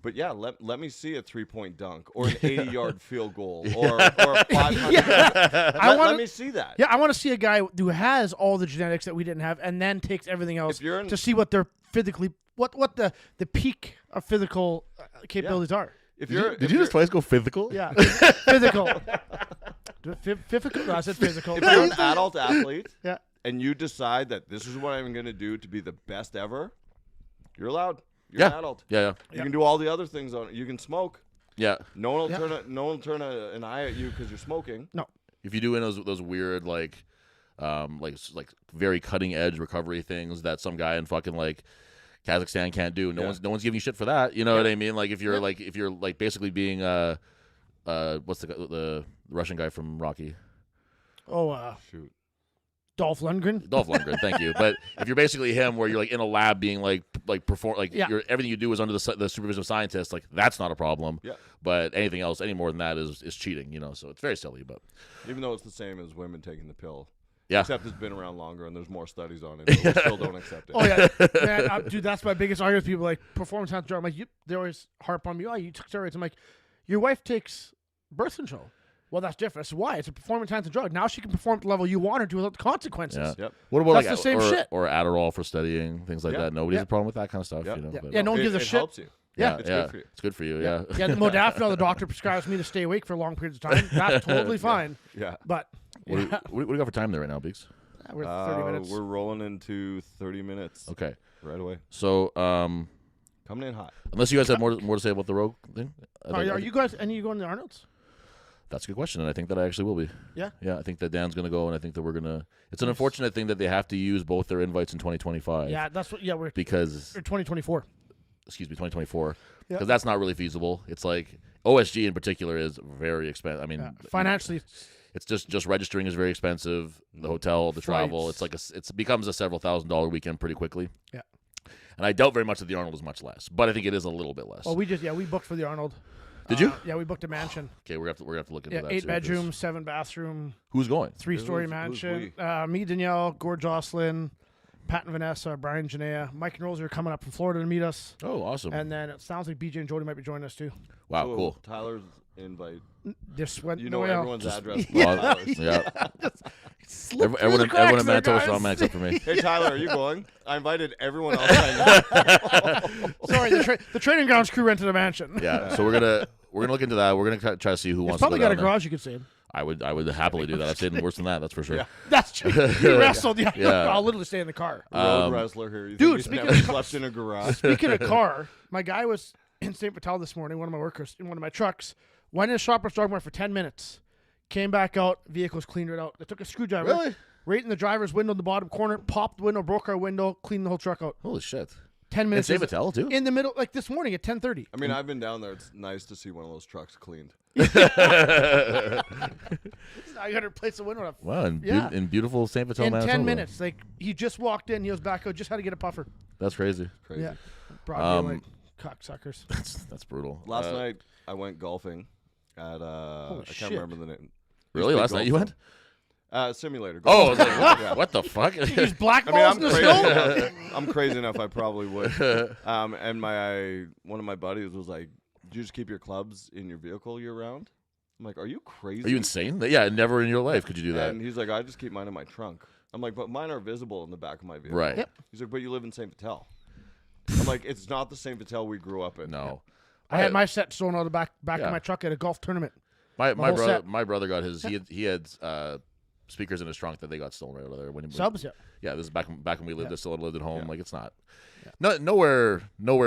But yeah, let me see a 3-point dunk or an 80-yard field goal or a 500. Let me see that. Yeah, I want to see a guy who has all the genetics that we didn't have, and then takes everything else If you're in- to see what they're physically, what the peak of physical capabilities are. If you're Did if you you're- just twice go physical? Yeah, physical. Physical. No, I said physical. if you're an adult athlete Yeah. and you decide that this is what I'm going to do to be the best ever, you're allowed. You're Yeah. an adult. Yeah. You can do all the other things on it. You can smoke. Yeah. No one will Yeah. turn an eye at you because you're smoking. No. If you do those weird like very cutting edge recovery things that some guy in fucking like Kazakhstan can't do, no one's giving you shit for that. You know what I mean? Like if you're like basically being what's the Russian guy from Rocky? Oh, Shoot. Dolph Lundgren. Dolph Lundgren, thank you. But if you're basically him, where you're like in a lab being like perform, like everything you do is under the supervision of scientists, like that's not a problem. Yeah. But anything else, any more than that is cheating, So it's very silly. But Even though it's the same as women taking the pill. yeah, Except it's been around longer and there's more studies on it. But we still don't accept it. Oh yeah, man, dude, that's my biggest argument with people like performance enhancing drug. I'm like, they always harp on me. Oh, you took steroids. I'm like, your wife takes birth control. Well, that's different. That's why it's a performance enhancing drug. Now she can perform at the level you want her to without the consequences. yeah. Yep. What about That's like the same shit. or Adderall for studying things like Yeah. that? Nobody has Yeah. a problem with that kind of stuff. Yeah. But- Yeah, no one gives a it shit. helps you. Yeah. It's good for you. It's good for you. Yeah. Yeah, the modafinil the doctor prescribes me to stay awake for long periods of time. That's totally fine. Yeah. But What do we got for time there right now, Beeks? we're 30 minutes. We're rolling into 30 minutes Okay. right away. So, Coming in hot. unless you guys have more to say about the rogue thing, Are you guys? Any of you going to the Arnold's? That's a good question, and I think that I actually will be. Yeah. Yeah, I think that Dan's going to go, and I think that we're going to. It's an unfortunate thing that they have to use both their invites in 2025. Yeah, that's what. Yeah, we're Because 2024. excuse me, 2024. Yeah. Because that's not really feasible. It's like OSG in particular is very expensive. I mean, Financially, it's just registering is very expensive. The hotel, the travel, it's like it becomes a several $1,000 weekend pretty quickly. Yeah. And I doubt very much that the Arnold is much less, but I think it is a little bit less. well, we booked for the Arnold. Did you? Yeah, we booked a mansion. Okay, we're gonna have to look into Yeah, that. 8 too, 'cause- bedroom, 7 bathroom, Who's going? 3-story Who's mansion. Me, Danielle, Gord Jocelyn, Pat and Vanessa, Brian, Janaea, Mike and Rosie are coming up from Florida to meet us. Oh, awesome! And then it sounds like BJ and Jody might be joining us too. Wow, So cool. Tyler's invite. This went You no know way out. everyone's address. but Well, Tyler's. yeah. Slipped through Everyone the in cracks there, Manitoba saw guys. him except for me. Hey, Tyler, are you going? I invited everyone else I know. Sorry, the training grounds crew rented a mansion. Yeah, so we're gonna look into that. We're gonna try to see who It's wants to probably go got down a there. garage you could stay in. I would happily do that. I've stayed in worse than that. That's for sure. Yeah. That's true. You wrestled. Yeah. Yeah. I'll literally stay in the car. Road wrestler here. You dude, think he's speaking never of- slept in a garage. Speaking of car, my guy was in St. Vital this morning, one of my workers, in one of my trucks, went in a Shoppers Drug Mart for 10 minutes, came back out, vehicles cleaned it out. They took a screwdriver, Really? right in the driver's window in the bottom corner, popped the window, broke our window, cleaned the whole truck out. Holy shit! 10 And minutes. St. Vital too. In the middle, like this morning at 10:30. I mean, I've been down there. It's nice to see one of those trucks cleaned. I got to replace the window. Wow, Yeah. in beautiful St. Vital, In Manitoba. 10 minutes. Like, he just walked in, he was back out, just had to get a puffer. That's crazy. Crazy. Yeah. Brought me like cocksuckers. That's brutal. Last night I went golfing at I shit. can't remember the name. Really? Used Last to be night you golf went? Simulator. Oh, I golf. was like, what, Yeah. what the fuck? These black I mean, balls I'm in the crazy. snow? enough, I'm crazy enough. I probably would. And one of my buddies was like, "Do you just keep your clubs in your vehicle year round?" I'm like, "Are you crazy?" Are you insane? Yeah, never in your life could you do that. And he's like, "I just keep mine in my trunk." I'm like, "But mine are visible in the back of my vehicle." Right. Yep. He's like, "But you live in St. Vital." I'm like, "It's not the St. Vital we grew up in." No. I had my set thrown out of the back Yeah. of my truck at a golf tournament. My whole brother set. my brother got his he had speakers in his trunk that they got stolen right out of there when he Subs, yeah. Yeah, this is back when we lived there, still lived at home. Like it's not. Nowhere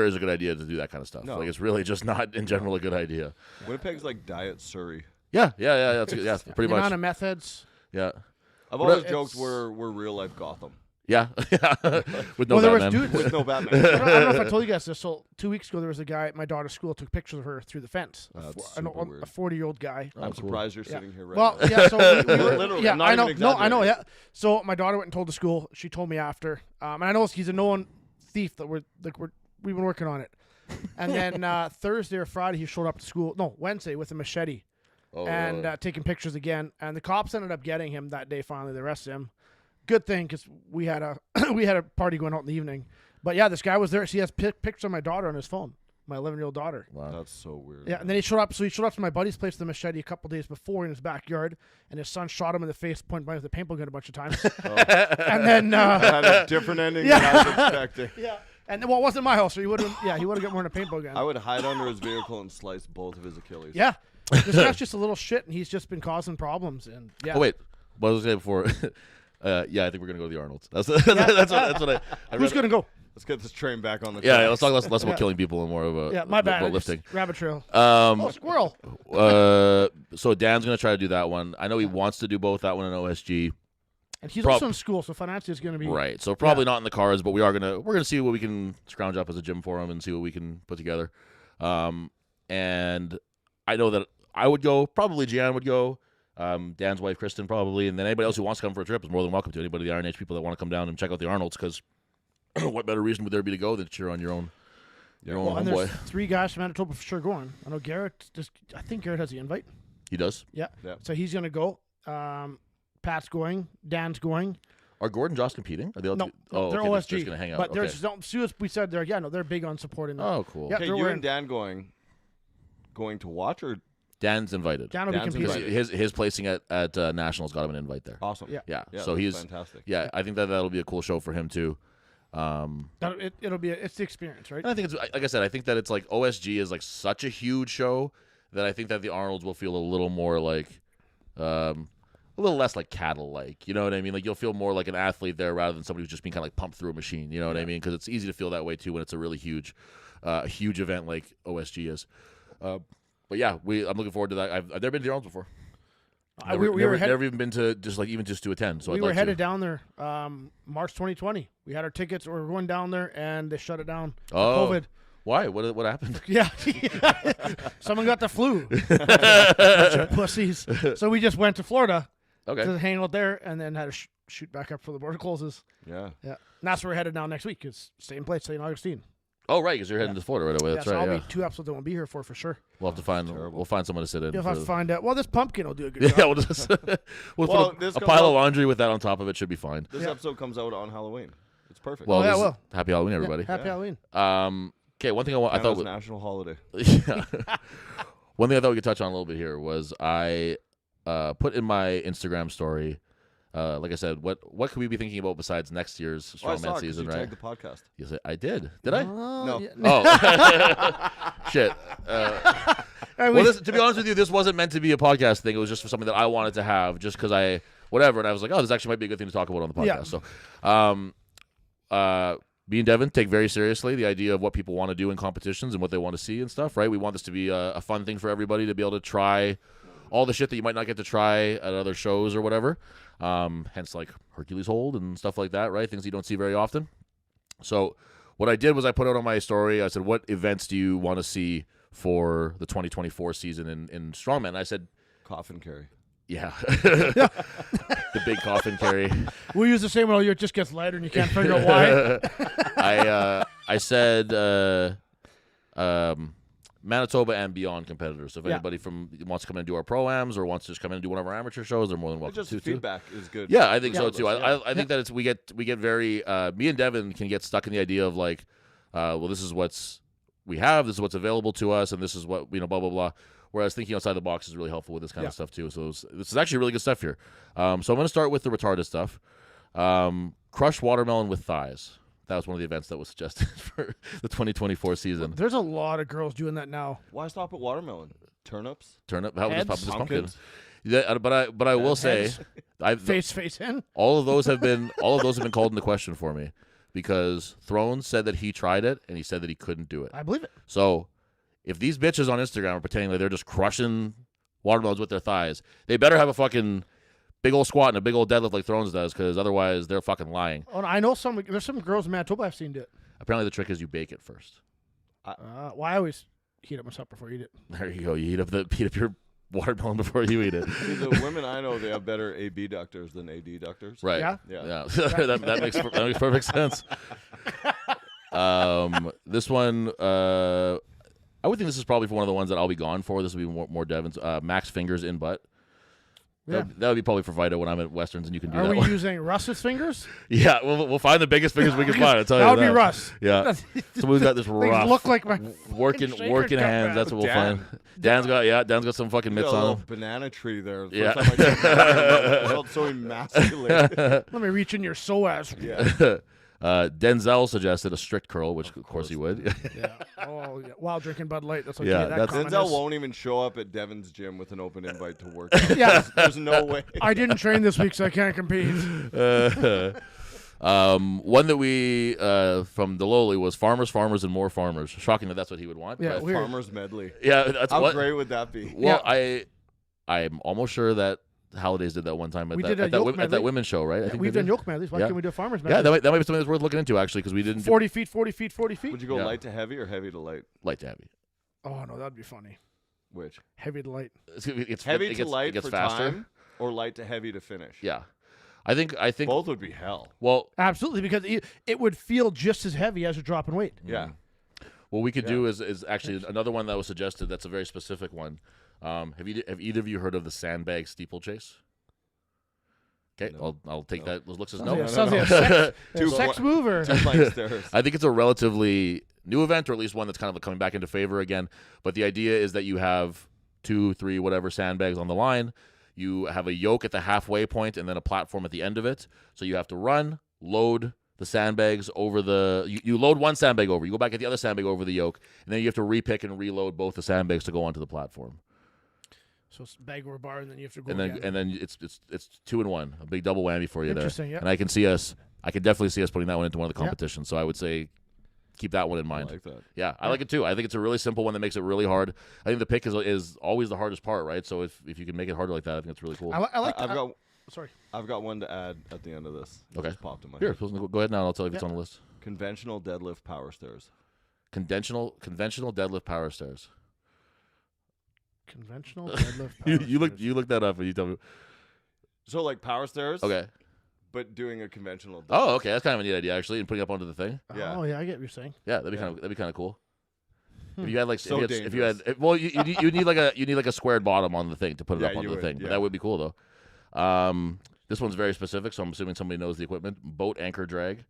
is a good idea to do that kind of stuff. No. Like it's really just not in general a good idea. Winnipeg's like Diet Surrey. Yeah, that's pretty The much. amount of methods. Yeah. I've What always a- joked it's- we're real life Gotham Yeah. With no Well, there was Batman. dudes. with no I Batman. don't know if I told you guys this. So 2 weeks ago, there was a guy at my daughter's school took pictures of her through the fence. That's super weird. A 40-year-old guy. I'm cool. surprised you're sitting here right Well, now. yeah. So we were, Literally, yeah, I'm not I know. even No, I know. exaggerating. Yeah. So my daughter went and told the school. She told me after, and I know he's a known thief that we've been working on it. And then Thursday or Friday, he showed up to school. No, Wednesday with a machete Oh, and really? taking pictures again. And the cops ended up getting him that day. Finally, they arrested him. Good thing because we had a we had a party going out in the evening. But yeah, this guy was there. So he has pictures of my daughter on his phone, my 11-year-old daughter. Wow. That's so weird. Yeah, and then he showed up. So he showed up to my buddy's place with a machete a couple days before in his backyard, and his son shot him in the face, point blank with a paintball gun a bunch of times. And then I had a different ending than I was expecting. yeah, and well, it wasn't my house, so he would have got more than a paintball gun. I would hide under his vehicle and slice both of his Achilles. Yeah, this guy's just a little shit, and he's just been causing problems. And yeah, Oh wait, what was I saying before? Yeah, I think we're gonna go to the Arnold's. That's what I who's read. gonna go? Let's get this train back on the Yeah, track. let's talk less about Yeah. killing people and more about Yeah, my bad. about I just- lifting. Rabbit trail. Um, Squirrel. so Dan's gonna try to do that one. I know he wants to do both that one and OSG. And he's Prob- also in school, so financially is gonna be Right. So probably not in the cards, but we're gonna see what we can scrounge up as a gym for him and see what we can put together. And I know that I would go. Probably Gian would go. Dan's wife, Kristen, probably, and then anybody else who wants to come for a trip is more than welcome to. Anybody, the Iron Age people that want to come down and check out the Arnolds, because what better reason would there be to go than to cheer on your own And homeboy? there's 3 guys from Manitoba for sure going. I know Garrett. I think Garrett has the invite. He does. Yeah. Yeah. So he's gonna go. Pat's going. Dan's going. Are Gordon and Josh competing? Are they all No, oh, they're okay, OSG. Just gonna hang out. But okay. there's as soon as we said they're big on supporting them. Oh, cool. Yeah, Okay, they're you wearing- and Dan going to watch or Dan's invited. Dan will be Dan's competing. invited. His placing at Nationals got him an invite there. awesome? Yeah. Yeah. Yeah, So that's he's fantastic. Yeah, I think that'll be a cool show for him too. It'll be it's the experience, right? And I think it's like I said. I think that it's like OSG is like such a huge show that I think that the Arnolds will feel a little more like, a little less like cattle like. You know what I mean? Like you'll feel more like an athlete there rather than somebody who's just being kind of like pumped through a machine. You know what I mean? Because it's easy to feel that way too when it's a really huge event like OSG is. But yeah, I'm looking forward to that. I've never been to the Arnolds before. Never even been to just to attend. So we I'd were like headed to. down there March 2020. We had our tickets. We were going down there, and they shut it down for Oh. COVID. Why? What happened? Yeah. Someone got the flu. Bunch of pussies. So we just went to Florida Okay. to hang out there, and then had to shoot back up for the border closes. Yeah. Yeah. And that's where we're headed now next week. It's same place, St. Augustine. Oh right, because you're heading to Florida right away. That's yeah, so right. I'll Yeah. be 2 episodes I won't be here for sure. We'll have to find someone to sit in. You'll for have to the- find out. Well, this pumpkin will do a good Yeah, job. we'll just we'll Well, put this a comes pile out- of laundry with that on top of it should be fine. This Yeah. episode comes out on Halloween. It's perfect. Well, yeah, this is- well. happy Halloween, everybody. Happy Halloween. Okay, one thing I thought Canada's was, national holiday. yeah. One thing I thought we could touch on a little bit here was I put in my Instagram story. Like I said, what could we be thinking about besides next year's Oh, I strongman saw it 'cause season, you right? tagged the podcast. Yes, I did. Did I? No. Yeah. Oh, shit. Hey, Well, to be honest with you, this wasn't meant to be a podcast thing. It was just for something that I wanted to have, just because whatever. And I was like, oh, this actually might be a good thing to talk about on the podcast. Yeah. So, me and Devin take very seriously the idea of what people want to do in competitions and what they want to see and stuff, right? We want this to be a fun thing for everybody to be able to try all the shit that you might not get to try at other shows or whatever. Hence, like Hercules Hold and stuff like that, right? Things you don't see very often. So, what I did was I put out on my story, I said, what events do you want to see for the 2024 season in Strongman? And I said, Coffin carry. yeah. The big coffin carry. We use the same one all year. It just gets lighter, and you can't figure out why. I said Manitoba and beyond competitors. So if Yeah. anybody wants to come in and do our pro-ams or wants to just come in and do one of our amateur shows, they're more than welcome Just to. feedback is good. Yeah, I think so Yeah. too. I think that we get very me and Devin can get stuck in the idea of like, well, this is this is what's available to us, and this is what blah blah blah. Whereas thinking outside the box is really helpful with this kind of stuff too. So this is actually really good stuff here. So I'm going to start with the retarded stuff. Crushed watermelon with thighs. That was one of the events that was suggested for the 2024 season. There's a lot of girls doing that now. Why stop at watermelon? Turnips? Turnip, how Heads? this pumpkin. Pumpkins? Yeah, but I will say, Heads. Face in. all of those have been called into question for me because Thrones said that he tried it and he said that he couldn't do it. I believe it. So if these bitches on Instagram are pretending like they're just crushing watermelons with their thighs, they better have a fucking big old squat and a big old deadlift like Thrones does, because otherwise they're fucking lying. Oh, I know there's some girls in Manitoba I've seen do it. Apparently the trick is you bake it first. Well, I always heat up my stuff before I eat it. There you go. You heat up your watermelon before you eat it. See, the women I know, they have better AB ductors than AD ductors. Right. Yeah? Yeah. that makes perfect sense. This one, I would think this is probably for one of the ones that I'll be gone for. This will be more Devin's. Max fingers in butt. Yeah. That would be probably for Vito when I'm at Westerns and you can do Are that we one. using Russ's fingers? Yeah, we'll find the biggest fingers we can find. I'll tell that you would that. be Russ. Yeah. So we've got this Things rough look like my working shaker cup, hands. man. That's what we'll Dan. find. Dan's got some fucking You got mitts a on little him. banana tree there. The Yeah. first time I checked it out, I felt so emasculated. Let me reach in your psoas. Yeah. Denzel suggested a strict curl, which of course he would. Yeah. Oh, yeah. While drinking Bud Light. That's what Yeah, you that that's- comment Denzel is. won't even show up at Devin's gym with an open invite to work. Yeah. There's no way. I didn't train this week, so I can't compete. One that we from the lowly was farmers, and more farmers. Shocking that that's what he would want. Yeah, but- weird. Farmer's medley. yeah. That's How what. great would that be? Well, I'm almost sure that Holidays did that one time at We that did a at that, yoke at that medley. women's show, right? I think We've they done did. yoke medleys. Why Yeah. can't we do a farmer's Yeah, medley? that might be something that's worth looking into actually, because we didn't do 40 feet, 40 feet, 40 feet. Would you go Yeah. light to heavy or heavy to light? light to heavy. Oh, no, that'd be funny. Which? Heavy to light. It's Heavy it to gets, light it gets for faster. time, or light to heavy to finish? Yeah, I think Both would be hell. well. Absolutely, because it would feel just as heavy as you're dropping weight. Yeah. What we could do is actually another one that was suggested. That's a very specific one. Have either of you heard of the sandbag steeplechase? Okay, No. I'll take that. Those looks as Sounds no. like, sounds like a sex move or 2 flight stairs. I think it's a relatively new event, or at least one that's kind of coming back into favor again. But the idea is that you have 2, 3, whatever sandbags on the line. You have a yoke at the halfway point and then a platform at the end of it. So you have to run, load the sandbags over the. You load one sandbag over. You go back at the other sandbag over the yoke, and then you have to repick and reload both the sandbags to go onto the platform. So it's bag over bar, and then you have to go. And then again. and then it's 2 in 1, a big double whammy for you there. Interesting, yeah. And I can definitely see us putting that one into one of the competitions. So I would say keep that one in I mind. like that. Yeah, I like it too. I think it's a really simple one that makes it really hard. I think the pick is always the hardest part, right? So if you can make it harder like that, I think it's really cool. I like. Sorry. I've got one to add at the end of this. It Okay. just popped in my Here, head. go ahead now. And I'll tell you if it's on the list. Conventional deadlift power stairs. Conventional deadlift power stairs. Conventional deadlift. You power you look that up and you tell me. So like power stairs. Okay. But doing a conventional. Deadlift. Oh, okay. That's kind of a neat idea actually, and putting it up onto the thing. Yeah. Oh yeah, I get what you're saying. Yeah, that'd be kind of cool. If you had like So if you had well you need like a squared bottom on the thing to put it Yeah, up onto you the thing. would, But yeah. that would be cool though. This one's very specific, so I'm assuming somebody knows the equipment. Boat anchor drag.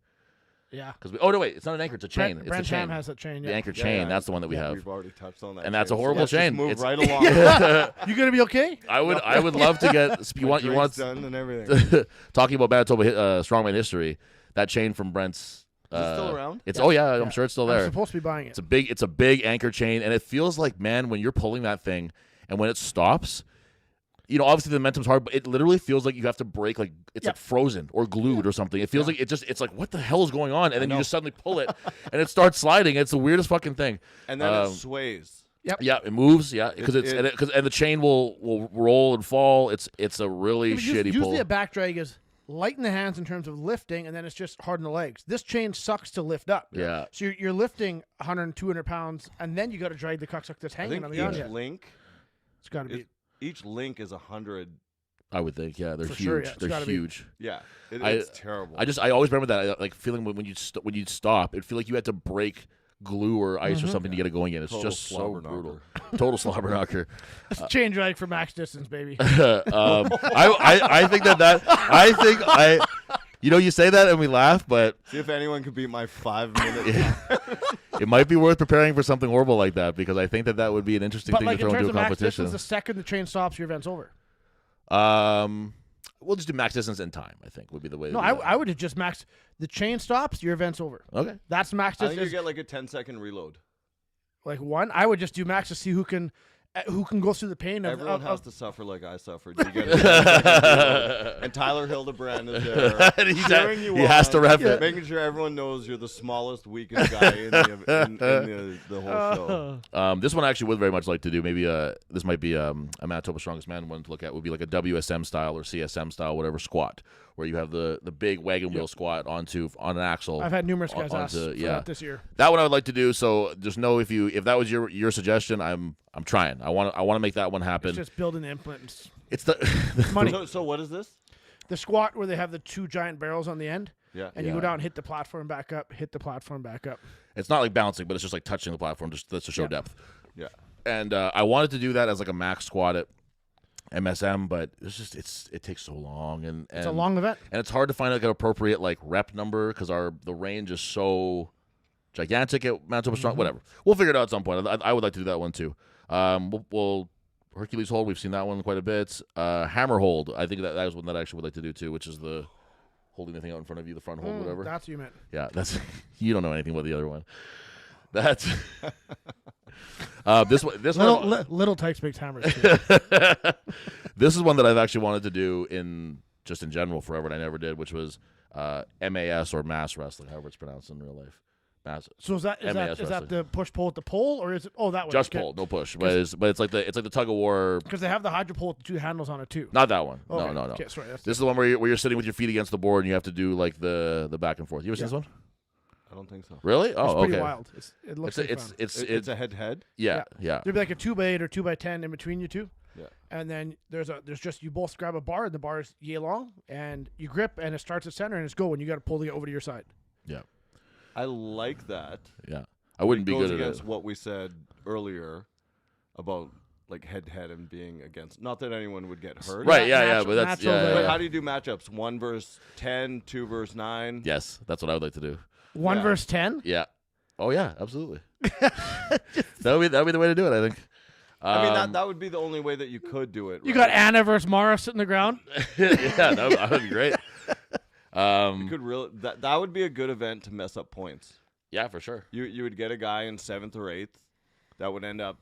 Yeah. Because no wait, it's not an anchor, it's a chain. It's Brent the chain. Ham has that chain. The Yeah. anchor Yeah, chain. yeah. That's the one that we have. We've already touched on that. And that's a chain, so horrible let's just chain. Move It's- right along. You gonna be okay? I would love to get you want Drink's done and everything. talking about Manitoba strongman history. That chain from Brent's. Is it still around? It's Yeah. I'm sure it's still I'm there. supposed to be buying it. It's a big anchor chain, and it feels like, man, when you're pulling that thing, and when it stops, obviously the momentum's hard, but it literally feels like you have to break, like it's like frozen or glued or something. It feels like it's like, what the hell is going on? And then you just suddenly pull it, and it starts sliding. It's the weirdest fucking thing. And then it sways. Yeah, it moves. Yeah, because and the chain will roll and fall. It's a really shitty pull. Usually a back drag is light in the hands in terms of lifting, and then it's just hard in the legs. This chain sucks to lift up. Yeah. So you're lifting 100, 200 pounds, and then you got to drag the cucksuck that's I hanging think on the each end. link, It's got to be. each link is 100. I would think. Yeah, they're For huge. sure, yeah. It's They're gotta be. huge. Yeah, I- it's terrible. I always remember that like feeling when you stop, it feel like you had to break glue or ice or something to get it going in. It's Total just so slobber brutal. Total slobber knocker. It's chain drag for max distance, baby. I think you say that and we laugh, but See if anyone could beat my 5 minute. it might be worth preparing for something horrible like that, because I think that would be an interesting But thing like to in throw terms into of a max competition. distance, the second the chain stops, your event's over. We'll just do max distance and time, I think would be the way. No, to do I would have just max. The chain stops, your event's over. that. Okay. That's max I think you distance. get like a 10-second reload. Like one, I would just do max to see who can go through the pain of. Everyone has of to suffer like I suffered. You get a 10-second reload. And Tyler Hildebrand is there. And cheering you he has on, to rep it. making sure everyone knows you're the smallest, weakest guy in the whole show. This one I actually would very much like to do. Maybe this might be a Manitoba Strongest Man one to look at. Would be like a WSM style or CSM style, whatever squat, where you have the big wagon wheel squat on an axle. I've had numerous guys ask onto- for yeah. that this year. That one I would like to do. So just know if that was your suggestion, I'm trying. I want to make that one happen. It's just building the implements. It's the Money. So what is this? The squat where they have the two giant barrels on the end, Yeah. and you go down, hit the platform back up, hit the platform back up. It's not like bouncing, but it's just like touching the platform just to show depth. Yeah. And I wanted to do that as like a max squat at MSM, but it takes so long, and It's a long event. and it's hard to find like an appropriate like rep number because the range is so gigantic at Manitoba Strong. Whatever, we'll figure it out at some point. I would like to do that one too. We'll Hercules hold. We've seen that one quite a bit. Hammer hold. I think that is one that I actually would like to do too, which is the holding the thing out in front of you, the front hold, whatever. That's what you meant. Yeah, that's you don't know anything about the other one. That's this one. Little Tykes Big Hammers. Too. This is one that I've actually wanted to do in general forever, and I never did, which was MAS or mass wrestling, however it's pronounced in real life. Mass. So is that wrestling. the push pull with the pole, or is it? Oh, that one. Just pull, no push. But it's like the tug of war. Because they have the hydro pole with the two handles on it too. Not that one. Okay. No. Okay, sorry. That's This is the one where you're sitting with your feet against the board and you have to do like the back and forth. You ever seen this one? I don't think so. Really? Oh, It's pretty okay. wild. It looks like fun. It's a head-to-head. Yeah. There'd be like a 2x8 or 2x10 in between you two. Yeah. And then there's just you both grab a bar, and the bar is yay long, and you grip, and it starts at center, and it's go, and you got to pull it over to your side. Yeah. I like that. Yeah. I wouldn't It be goes good at against it. what we said earlier about like head-to-head and being against. Not that anyone would get hurt. Right. Yeah. Natural- But that's natural yeah. But yeah. how do you do matchups? 1 versus 10, 2 versus 9. Yes, that's what I would like to do. 1 Yeah. versus 10. Yeah. Oh yeah, absolutely. That'd be the way to do it, I think. I mean, that would be the only way that you could do it. You right? got Anna versus Mara sitting the ground. yeah, that would be great. You could really that would be a good event to mess up points. Yeah, for sure. You would get a guy in 7th or 8th that would end up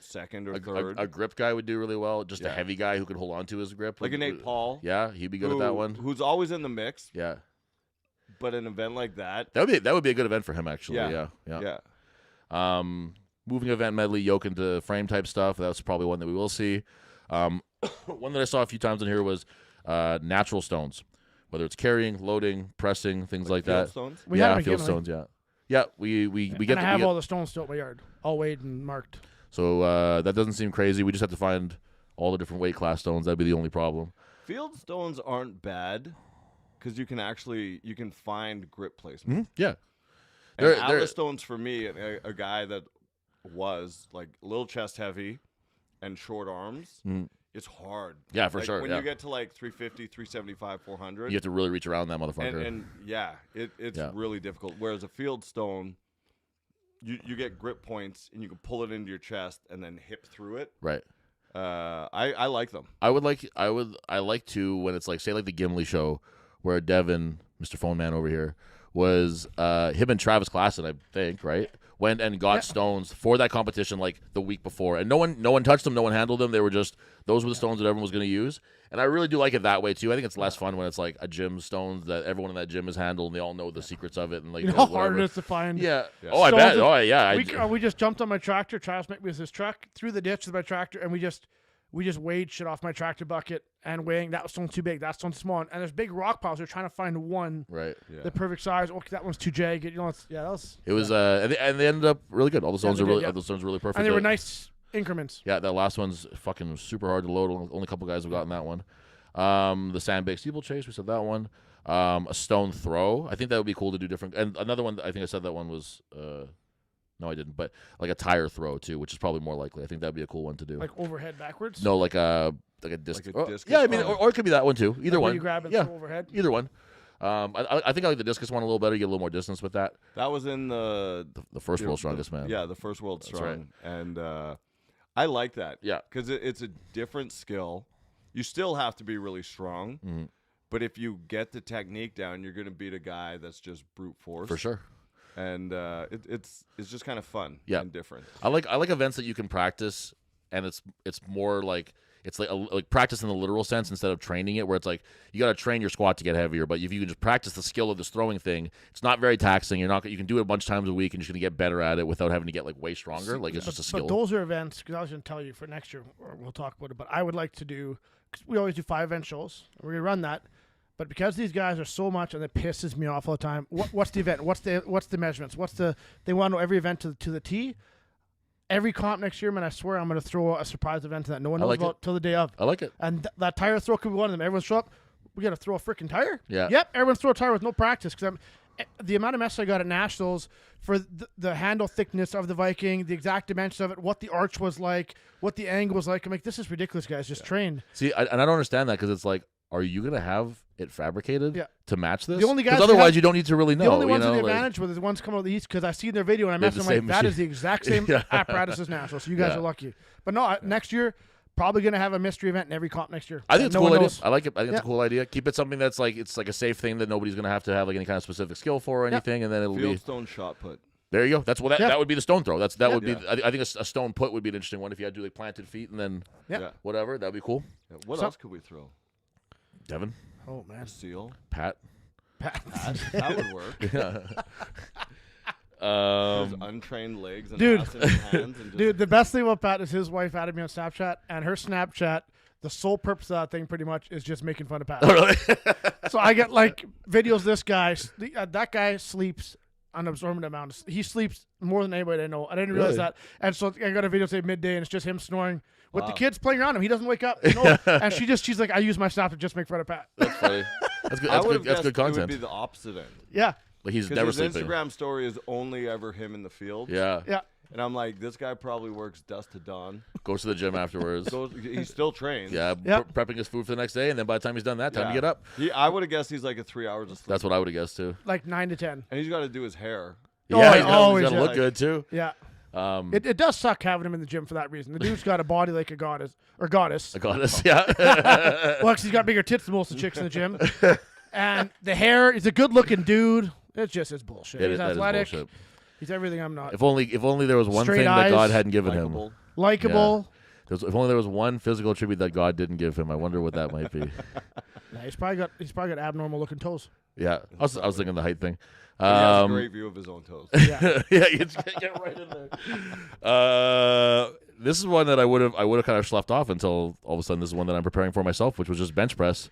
2nd or 3rd. A grip guy would do really well. Just a Yeah. heavy guy who could hold on to his grip. like would- a Nate Paul. Yeah, he'd be good at that one. Who's always in the mix, Yeah, but an event like that. that would be a good event for him actually. Yeah. Yeah. Yeah. Moving event medley, yoke into frame type stuff. That's probably one that we will see. One that I saw a few times in here was natural stones, whether it's carrying, loading, pressing, things like that. Fieldstones? We have yeah, them field again, stones. Yeah, we and get. I have all the stones still at my yard, all weighed and marked. So that doesn't seem crazy. We just have to find all the different weight class stones. That'd be the only problem. Fieldstones aren't bad because you can find grip placement. Yeah. And They're- Atlas stones for me, a guy that was like little chest heavy and short arms. Mhm. It's hard. Yeah, for Like, sure. When yeah. you get to like 350, 375, 400, You have to really reach around that motherfucker. and it's Yeah. really difficult. Whereas a field stone, you get grip points and you can pull it into your chest and then hip through it. Right. I like them. I like to when it's like say like the Gimli show where Devin, Mr. Phone Man over here, was him and Travis Klassen, I think, right? Went and got stones for that competition like the week before, and no one touched them, no one handled them. They were just those were the stones that everyone was going to use, and I really do like it that way too. I think it's less fun when it's like a gym stones that everyone in that gym has handled, and they all know the secrets of it, and like You know how whatever. hard it is to find. Yeah. Yeah. Oh, I Stones bet. is- Oh, yeah. We just jumped on my tractor. Travis met me with his truck through the ditch with my tractor, and we just weighed shit off my tractor bucket and weighing that stone's too big, that stone's small, and there's big rock piles. We're trying to find one Right. Yeah. the perfect size. Okay, that one's too jagged. You know, that was. It was and they ended up really good. All the stones they are really did, yeah. the stones are really perfect. And they were The- nice increments. Yeah, that last one's fucking super hard to load. Only a couple guys have gotten that one. The sandbag steeplechase, we said that one. A stone throw. I think that would be cool to do different. And another one, I think I said that one was. No, I didn't. But like a tire throw too, which is probably more likely. I think that'd be a cool one to do. Like overhead backwards. No, like a disc. Like a oh, discus yeah, I mean, throw. or it could be that one too. Either Where one. you grab and yeah, throw overhead. either one. I think I like the discus one a little better. You get a little more distance with that. That was in The first world's strongest man. Yeah, the first world That's strong, and I like that. Yeah. because it's a different skill. You still have to be really strong, Mhm. but if you get the technique down, you're going to beat a guy that's just brute force. For sure. And it's just kind of fun Yeah. and different. I like events that you can practice, and it's more like it's like practice in the literal sense instead of training it, where it's like you got to train your squat to get heavier. But if you can just practice the skill of this throwing thing, it's not very taxing. You can do it a bunch of times a week, and you're just gonna get better at it without having to get like way stronger. Like it's just a skill. But those are events, because I was going to tell you for next year, or we'll talk about it, but I would like to do, because we always do 5 event shows. We're going to run that. But because these guys are so much, and it pisses me off all the time, what's the event? What's the measurements? They want to know every event to the T. Every comp next year, man, I swear I'm going to throw a surprise event that no one knows like it. about till the day of. I like it. And that tire throw could be one of them. Everyone show up. We got to throw a freaking tire. Yeah. Yep. Everyone throw a tire with no practice, because the amount of messages I got at nationals for the handle thickness of the Viking, the exact dimensions of it, what the arch was like, what the angle was like. I'm like, this is ridiculous, guys. Just train. See, and I don't understand that because it's like, are you gonna have it fabricated Yeah. to match this? The only guys Because who otherwise have- you don't need to really know. The only ones you know, with the like- advantage with is the ones coming out of the east, because I see their video and I They have message the them like, same that is machine. the exact same Yeah. apparatus as national. So you guys Yeah. are lucky. But no, next year, probably going to have a mystery event in every comp next year. I think it's No a cool one idea. knows. I like it. I think it's a Yeah. cool idea. Keep it something that's like it's like a safe thing that nobody's gonna have to have like any kind of specific skill for or anything, and then it'll be Fieldstone shot put. there. You go. That's what Yeah. that would be the stone throw. That would be. Yeah. I think a stone put would be an interesting one if you had to do like planted feet and then Yeah. whatever. That'd be cool. Yeah, what So- else could we throw? Devin, Oh, man. A seal. Pat. That would work. Um, Those untrained legs and Dude. ass in his hands and just Dude, the best thing about Pat is his wife added me on Snapchat, and her Snapchat, the sole purpose of that thing pretty much is just making fun of Pat. really? So I get like videos of this guy, that guy sleeps unabsorbent amount. He sleeps more than anybody I know. I didn't realize that. And so I got a video say midday, and it's just him snoring with the kids playing around him. He doesn't wake up. And she's like, I use my snap to just make fun of Pat. That's funny. That's good. That's good It would content. be the opposite end. Yeah. Like he's never His sleeping. Instagram story is only ever him in the field. Yeah. Yeah. And I'm like, this guy probably works dusk to dawn. Goes to the gym afterwards. He's still trained. Yeah. Yep. Prepping his food for the next day, and then by the time he's done that, time to get up. I would have guessed he's like a 3 hours of sleep. That's what I would have guessed too. Like 9 to 10. And he's got to do his hair. Yeah. he He's always got to look does. good too. Yeah. It It does suck having him in the gym for that reason. The dude's got a body like a goddess. I got us. Yeah. Well, 'cause he's got bigger tits than most of the chicks in the gym. And the hair, he's a good-looking dude. It's bullshit. He's That is athletic. bullshit. He's everything I'm not. If only there was one Straight thing that eyes, God hadn't given him. Likeable. Likeable. If only there was one physical attribute that God didn't give him. I wonder what that might be. Yeah, he's probably got abnormal looking toes. Yeah. I was thinking the height thing. He has a great view of his own toes. Yeah. Yeah, you just get right in there. This is one that I would have kind of slept off until all of a sudden this is one that I'm preparing for myself, which was just bench press.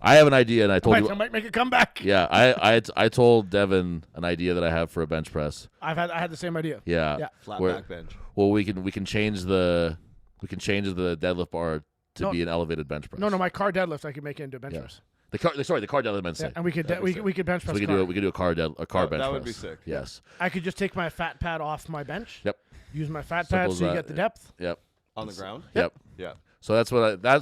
I have an idea, and I told I might make a comeback. Yeah, I told Devin an idea that I have for a bench press. I had the same idea. Yeah, Yeah. Flat Where- back bench. Well, we can change the deadlift bar to be an elevated bench press. No, my car deadlift I could make into a bench Yeah. press. The car deadlift meant Yeah, sick. and we could we could bench So press. we could do a car bench That press. would be sick. Yes. I could just take my fat pad off my bench. Yep. Use my fat Simple pad as so you that. get the depth. Yep. On the ground? Yep. Yeah. So that's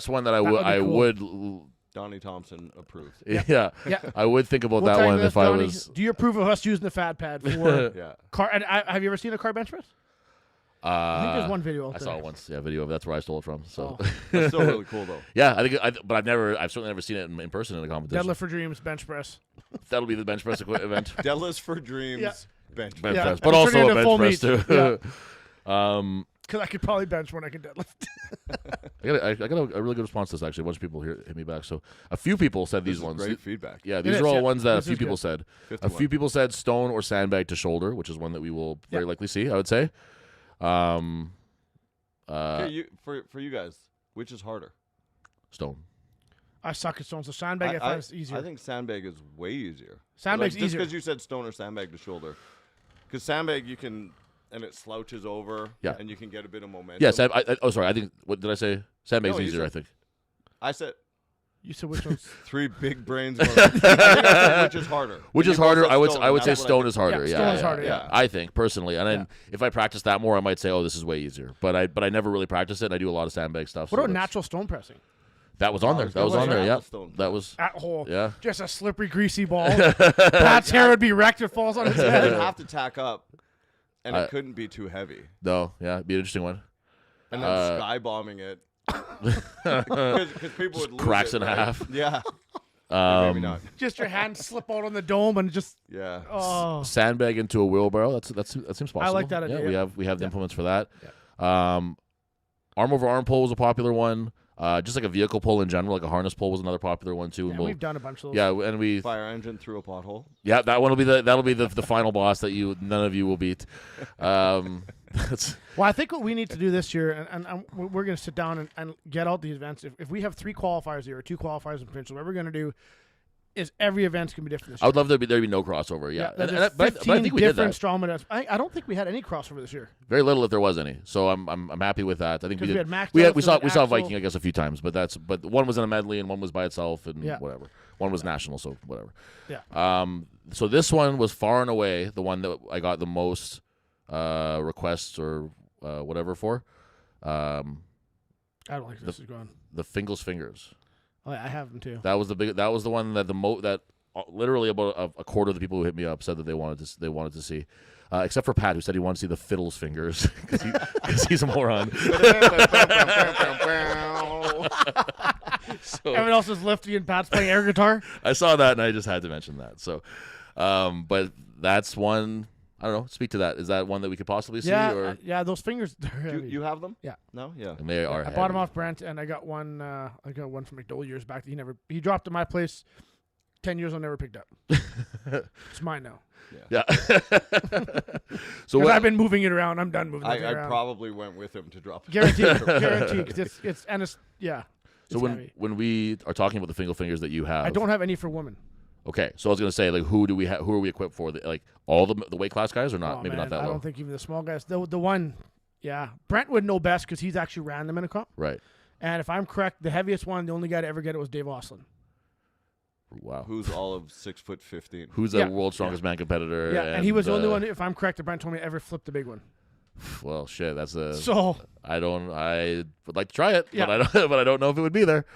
one that I would be would cool. Donnie Thompson approved. yeah. Yeah. I would think about We'll that tell you one this, if I Donnie. was. Do you approve of us using the fat pad for Yeah. car? And have you ever seen a car bench press? I think there's one video out I there. saw it once. Yeah, video of that's where I stole it from. So Oh. That's still really cool, though. yeah, but I've certainly never seen it in person in a competition. Deadlift for dreams, bench press. That'll be the bench press event. Deadlifts for dreams. Yeah. Bench. Bench Yeah. press, And but turn also it a into bench full press meat. too. Because I could probably bench when I can deadlift. I got a really good response to this actually. A bunch of people hit me back. So a few people said This these is ones. great feedback. Yeah, these is, are all yeah. ones that This a few is people good. said. 51. A few people said stone or sandbag to shoulder, which is one that we will very likely see. I would say. Okay, for you guys, which is harder? Stone. I suck at stones, so sandbag I find is easier. I think sandbag is way easier. Sandbag's just easier. because you said stone or sandbag to shoulder. Because sandbag you can, and it slouches over. Yeah. And you can get a bit of momentum. Yes. I think. What did I say? Sandbag's No, you easier. said- I think. I said You said which one's? 3 big brains. Going, I think I said which is harder. Which And is you both harder? said I would stone, I would and say that's what stone did. is harder. Yeah, Yeah, stone is harder, yeah. I think personally, and then if I practice that more, I might say, oh, this is way easier. But I never really practice it. And I do a lot of sandbag stuff. What so about that's- natural stone pressing? That was on there. That was on there. Yeah. Stone. That was. At hole. Yeah. Just a slippery, greasy ball. Pat's hair would be wrecked if it falls on his You'd head. have to tack up, and it couldn't be too heavy. No. Yeah. It'd be an interesting one. And then sky bombing it. Because people would lose cracks it, in right? half. Yeah. Maybe not. Just your hand slip out on the dome and just Yeah. oh. Sandbag into a wheelbarrow. That seems possible. I like that idea, Yeah, yeah. we have the implements for that. Arm over arm pull was a popular one. Just like a vehicle pull in general, like a harness pull was another popular one too. Yeah, we've done a bunch of those. Yeah, and we Fire engine through a pothole. that one will be the final boss that none of you will beat. That's Well, I think what we need to do this year, and we're going to sit down and get out these events. If we have 3 qualifiers here or 2 qualifiers in provincial, what we're going to do is every event's going to be different this I year. would love there be no crossover. Yeah, there's but I 15 think we did different that. strongman events. I don't think we had any crossover this year. Very little if there was any. So I'm happy with that. I think we 'Cause we did. had Max We Delphin, saw Axel. Viking I guess a few times, but one was in a medley and one was by itself and Yeah. whatever. One was national, so whatever. Yeah. So this one was far and away the one that I got the most requests or whatever for. I don't like this is going. The Fingles Fingers. Oh, yeah, I have them too. That was the one that literally about a quarter of the people who hit me up said that they wanted to see. Except for Pat, who said he wanted to see the Fiddles Fingers because he's a moron. So Everyone else is lifting and Pat's playing air guitar. I saw that and I just had to mention that. So, but that's one. I don't know. Speak to that. Is that one that we could possibly see? Yeah, Or yeah. Those fingers. They're heavy. You have them? Yeah. No? Yeah. and they are. I bought them heavy. off Brent, and I got one. I got one from McDowell years back. That he dropped at my place. 10 years I never picked up. It's mine now. Yeah. So Because I've been moving it around. I'm done moving it I around. probably went with him to drop it. Guaranteed. Guaranteed. 'Cause it's yeah. So It's heavy. when we are talking about the Fingers that you have, I don't have any for women. Okay, so I was gonna say, like, who are we equipped for? Like all the weight class guys or not? Oh, Maybe man, not that I low. don't think even the small guys. The one, yeah, Brent would know best because he's actually ran them in a comp. Right. And if I'm correct, the heaviest one, the only guy to ever get it was Dave Oslin. Wow. Who's all of 6'15"? Who's the Yeah. world's strongest man competitor? Yeah, and he was the only one, if I'm correct, that Brent told me ever flipped the big one. Well, shit, that's a. So I would like to try it, Yeah. but I don't know if it would be there.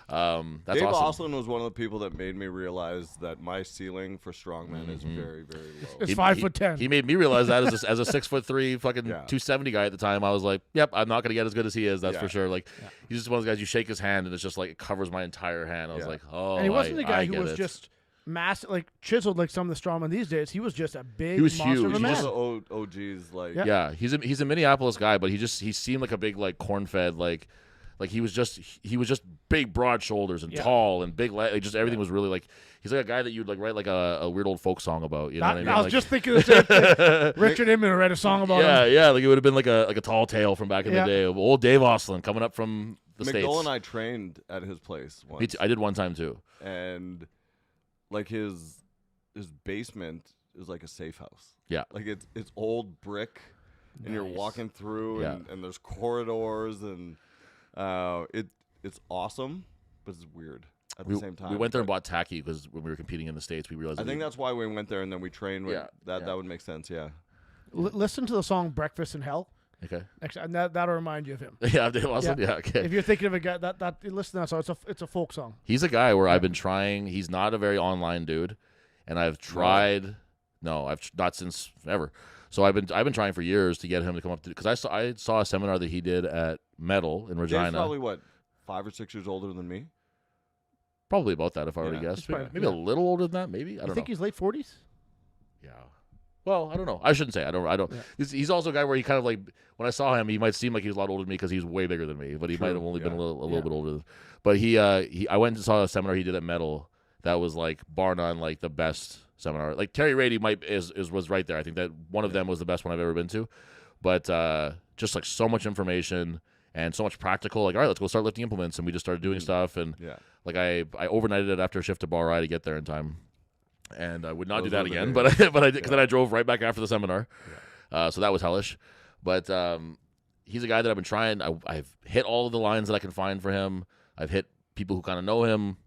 That's Dave awesome. Oslin was one of the people that made me realize that my ceiling for strongman is very, very low. it's He- 5'10". He made me realize that as a 6'3" fucking Yeah. 270 guy at the time. I was like, yep, I'm not gonna get as good as he is. That's Yeah. for sure. Like he's just one of those guys. You shake his hand and it's just like it covers my entire hand. I was Yeah. like, oh. And he wasn't the guy I who get was it. just massive, like chiseled like some of the strongmen these days. He was just a big He was monster huge. of a He One man. of the OGs, like Yeah. Yeah, he's a Minneapolis guy, but he seemed like a big like corn fed like he was just big broad shoulders and Yeah. tall and big like just everything was really like he's like a guy that you'd like write like a weird old folk song about. You know what I mean? I was Like- just thinking the same thing. Richard Inman read a song about yeah, him. yeah, like it would have been like a tall tale from back in Yeah. the day of old Dave Oslin coming up from the States. McDowell and I trained at his place once. Me too. I did one time too. And like his basement is like a safe house. Yeah. Like it's old brick, and you're Nice. walking through, Yeah. and there's corridors, and it's awesome, but it's weird at the same time. We went there and bought tacky because when we were competing in the States, we realized I think that's why we went there, and then we trained. With, Yeah, that yeah. would make sense. Yeah. Listen to the song "Breakfast in Hell." okay. Next, and that'll remind you of him. Yeah, Dave Oslin. Yeah, okay. If you're thinking of a guy that listen to that song, it's a folk song. He's a guy where I've been trying. He's not a very online dude, and I've tried. No, I've not since ever. So I've been trying for years to get him to come up to because I saw a seminar that he did at Metal in Regina. Dave's probably what 5 or 6 years older than me. Probably about that if I were to Yeah. guess. He's probably- Maybe a little older than that. Maybe I You don't think know. he's late 40s? Yeah. Well, I don't know. I shouldn't say. I don't. Yeah. He's also a guy where he kind of like when I saw him, he might seem like he's a lot older than me because he's way bigger than me, but he True, might have only been a yeah. little bit older. But he I went and saw a seminar he did at Metal that was like bar none like the best seminar. Like Terry Rady was right there. I think that one of them was the best one I've ever been to. But just like so much information and so much practical. Like all right, let's go start lifting implements, and we just started doing stuff. And Yeah. like I overnighted it after a shift to Bar Ride to get there in time. And I would not do Those that were the again, days. but I did because then I drove right back after the seminar, so that was hellish. But he's a guy that I've been trying. I've hit all of the lines that I can find for him. I've hit people who kind of know him.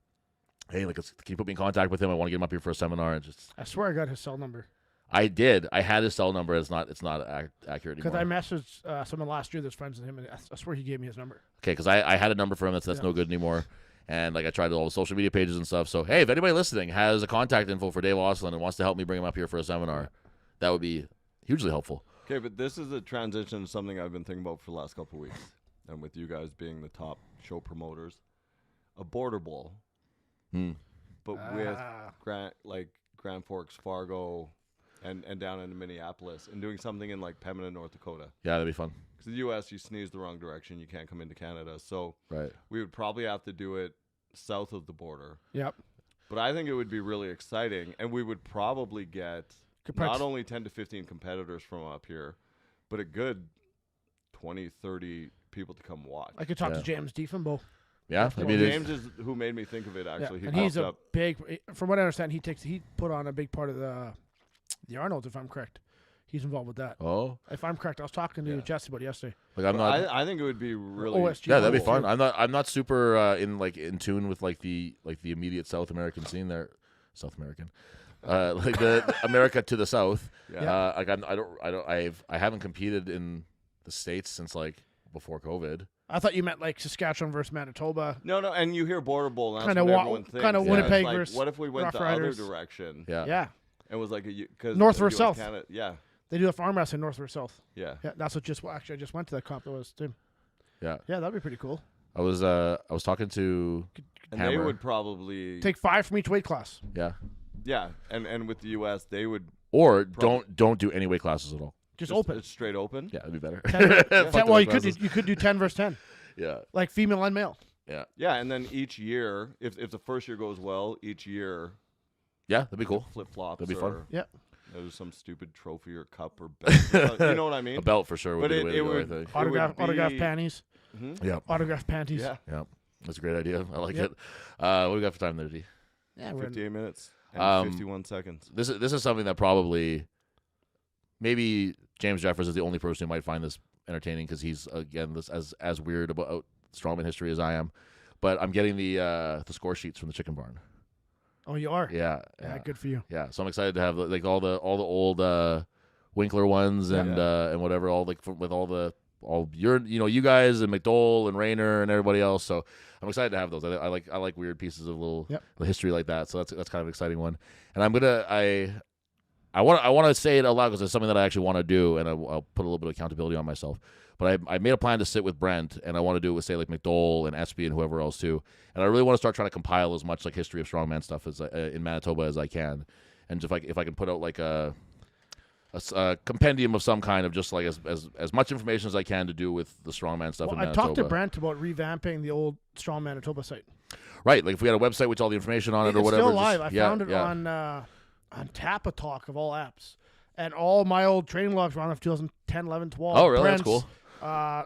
Hey, like, can you put me in contact with him? I want to get him up here for a seminar. And just I swear I got his cell number I did. I had his cell number. It's not accurate because anymore. I messaged someone last year that's friends with him, and I swear he gave me his number. Okay, because I had a number for him that's Yeah. no good anymore. And like I tried all the social media pages and stuff. So hey, if anybody listening has a contact info for Dave Oslin and wants to help me bring him up here for a seminar, that would be hugely helpful. Okay, but this is a transition to something I've been thinking about for the last couple of weeks, and with you guys being the top show promoters, a border bowl, but with Grand Forks, Fargo, and down into Minneapolis, and doing something in like Pembina, North Dakota. Yeah, that'd be fun. Because the U.S., you sneeze the wrong direction, you can't come into Canada. So Right. we would probably have to do it south of the border. Yep. But I think it would be really exciting, and we would probably get not only 10 to 15 competitors from up here, but a good 20, 30 people to come watch. I could talk Yeah. to James Diefenbo. Yeah, I Well, mean, it's- James is who made me think of it, actually. and He he's popped a up. big. From what I understand, he put on a big part of the Arnolds. If I'm correct, he's involved with that. oh, If I'm correct, I was talking to Yeah. Jesse about it yesterday. like I'm not. I think it would be really. OSG. Yeah, that'd be cool. fun. I'm not super in tune with like the immediate South American scene there. South American, like the America to the south. Yeah. Like I haven't competed in the States since like before COVID. I thought you meant like Saskatchewan versus Manitoba. No, and you hear border bowl, and that's Kinda what wa- everyone thinks. kinda Yeah, Winnipeg it's like, versus what if we went Rough the Riders. other direction? Yeah. Yeah, And was like because North versus South. Canada, yeah, they do the farm wrestling north versus south. yeah. Yeah, that's what actually I just went to that comp. That was Tim. Yeah. Yeah, that'd be pretty cool. I was talking to And they Hammer. would probably Take 5 from each weight class. yeah. yeah, and with the U.S. they would Or Probably. don't do any weight classes at all. Just open. It's straight open. Yeah, that'd be better. 10, Fuck well, those you classes. could do 10 versus 10, Yeah. like female and male. Yeah, and then each year, if the first year goes well, each year Yeah, that'd be cool. flip flops. That'd be fun. Yeah. There's some stupid trophy or cup or belt. You know what I mean? A belt for sure would But be it- the way to it go, would- I think. Autograph be- panties. Yeah. Autograph panties. Yeah, Yeah. That's a great idea. I like Yep. it. What do we got for time there, D? Yeah, we're in, 58 minutes. And 51 seconds. This is something that probably maybe James Jeffers is the only person who might find this entertaining because he's again as weird about strongman history as I am. But I'm getting the score sheets from the Chicken Barn. Oh, you are? Yeah. Good for you. Yeah, so I'm excited to have like all the old Winkler ones and whatever, all like with all you guys and McDole and Rayner and everybody else. So I'm excited to have those. I like weird pieces of little history like that. So that's kind of an exciting one. And I want to say it out loud because it's something that I actually want to do, and I'll put a little bit of accountability on myself. But I made a plan to sit with Brent, and I want to do it with, say, like McDole and Espy and whoever else too. And I really want to start trying to compile as much like history of strongman stuff as in Manitoba as I can. And if I can put out like a compendium of some kind of just like as much information as I can to do with the strongman stuff in Manitoba. I talked to Brent about revamping the old Strong Manitoba site. Right, like if we had a website with all the information on it or whatever. It's still live. I found it on Tappa Talk of all apps. And all my old training logs were on of 2010, 11, 12. Oh, really? Brent's, That's cool.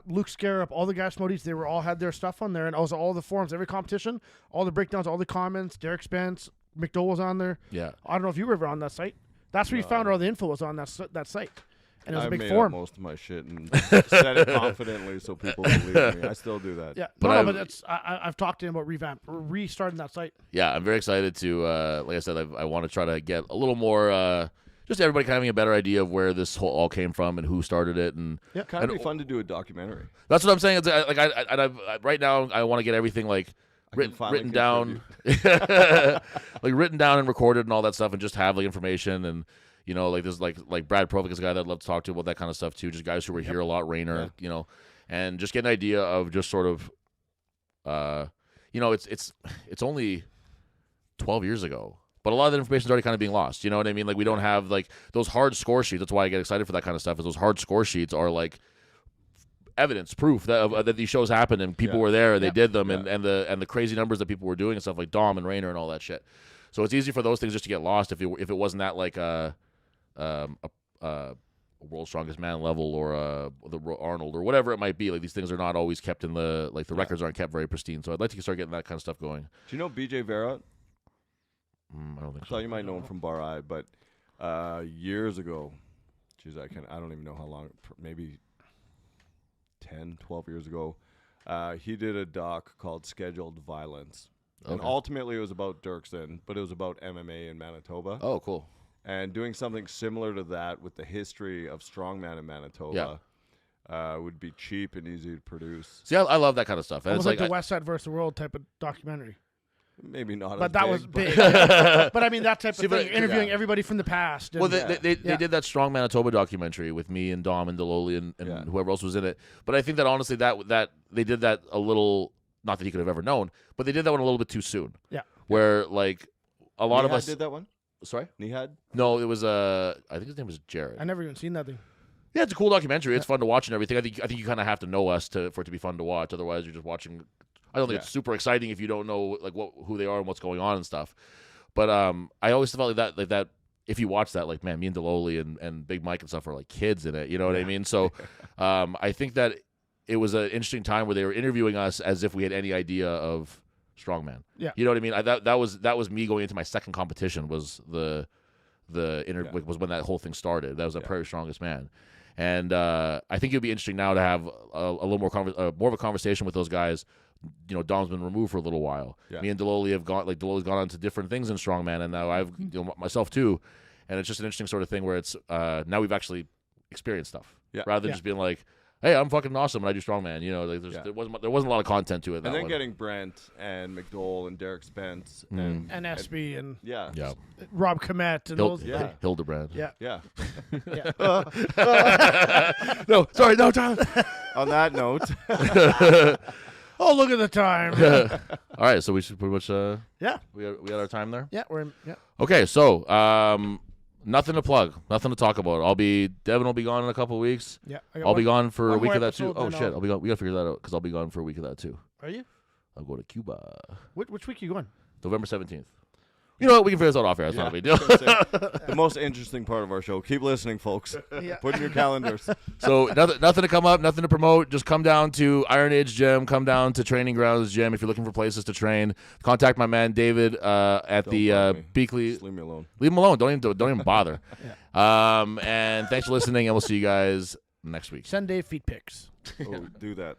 Luke Scarab, all the guys from Modis, they all had their stuff on there. And also all the forums, every competition, all the breakdowns, all the comments, Derek Spence, McDowell was on there. Yeah. I don't know if you were ever on that site. That's where you found all the info was on that site. And it was a big made forum. Up most of my shit and said it confidently so people believe me. I still do that. Yeah, but it's I've talked to him about restarting that site. Yeah, I'm very excited to, like I said, I want to try to get a little more, just everybody kind of having a better idea of where this all came from and who started it. And kind of be fun to do a documentary. That's what I'm saying. It's right now I want to get everything like written down, like written down and recorded and all that stuff, and just have like information and. Like there's like Brad Provic is a guy that I'd love to talk to about that kind of stuff too. Just guys who were here a lot, Rayner, and just get an idea of just sort of, it's only 12 years ago, but a lot of the information is already kind of being lost. You know what I mean? Like we don't have like those hard score sheets. That's why I get excited for that kind of stuff. Is those hard score sheets are like evidence, proof that these shows happened and people were there and they did them and the crazy numbers that people were doing and stuff like Dom and Rayner and all that shit. So it's easy for those things just to get lost if it wasn't that like a World's Strongest Man level or the Arnold or whatever it might be. Like these things are not always kept in the records aren't kept very pristine. So I'd like to start getting that kind of stuff going. Do you know BJ Vera? I don't think so. So you might know him from Bar I, but years ago, I don't even know how long, maybe 10, 12 years ago, he did a doc called Scheduled Violence. Okay. And ultimately it was about Dirksen, but it was about MMA in Manitoba. Oh, cool. And doing something similar to that with the history of strongman in Manitoba would be cheap and easy to produce. See, I love that kind of stuff. Almost like the West Side versus the World type of documentary. Maybe not but as that big, was big. But I mean, that type of thing, interviewing everybody from the past. Well, they did that Strong Manitoba documentary with me and Dom and Deloli and whoever else was in it. But I think that honestly that they did that a little, not that he could have ever known, but they did that one a little bit too soon. Yeah. Where like a lot of us did that one? Sorry? Nihad? No, it was I think his name was Jared. I never even seen that thing. Yeah, it's a cool documentary. It's fun to watch and everything. I think you kind of have to know us for it to be fun to watch. Otherwise, you're just watching. I don't think it's super exciting if you don't know like who they are and what's going on and stuff. But I always felt like that if you watch that, like man, me and Deloli and Big Mike and stuff are like kids in it. You know what I mean? So I think that it was an interesting time where they were interviewing us as if we had any idea of strongman. Yeah, you know what I mean. That was me going into my second competition. Was was when that whole thing started. That was a Prairie Strongest Man, and I think it'd be interesting now to have a little more of a conversation with those guys. Dom's been removed for a little while. Yeah. Me and Deloli have gone. Like Deloli's gone on to different things in strongman, and now I've myself too. And it's just an interesting sort of thing where it's now we've actually experienced stuff rather than just being like, hey, I'm fucking awesome and I do strongman. There wasn't a lot of content to it. And then getting Brent and McDole and Derek Spence and SB and yeah, Rob Komet and Hildebrand. Yeah. No, sorry, no, Tyler. On that note. Oh, look at the time. All right, so we should pretty much we had our time there. Yeah, we're in. Yeah. Okay, so nothing to plug, nothing to talk about. Devin will be gone in a couple of weeks. Yeah, I'll be gone for a week of that too. Oh shit, I'll we gotta figure that out because I'll be gone for a week of that too. Are you? I'll go to Cuba. Which week are you going? November 17th. You know what? We can figure this out off air. It's not a big deal. The most interesting part of our show. Keep listening, folks. Yeah. Put in your calendars. So nothing to come up, nothing to promote. Just come down to Iron Age Gym. Come down to Training Grounds Gym if you're looking for places to train. Contact my man David at Don't the bother me. Beakley. Just leave me alone. Leave him alone. Don't even bother. And thanks for listening, and we'll see you guys next week. Send Dave feet pics. Oh, do that.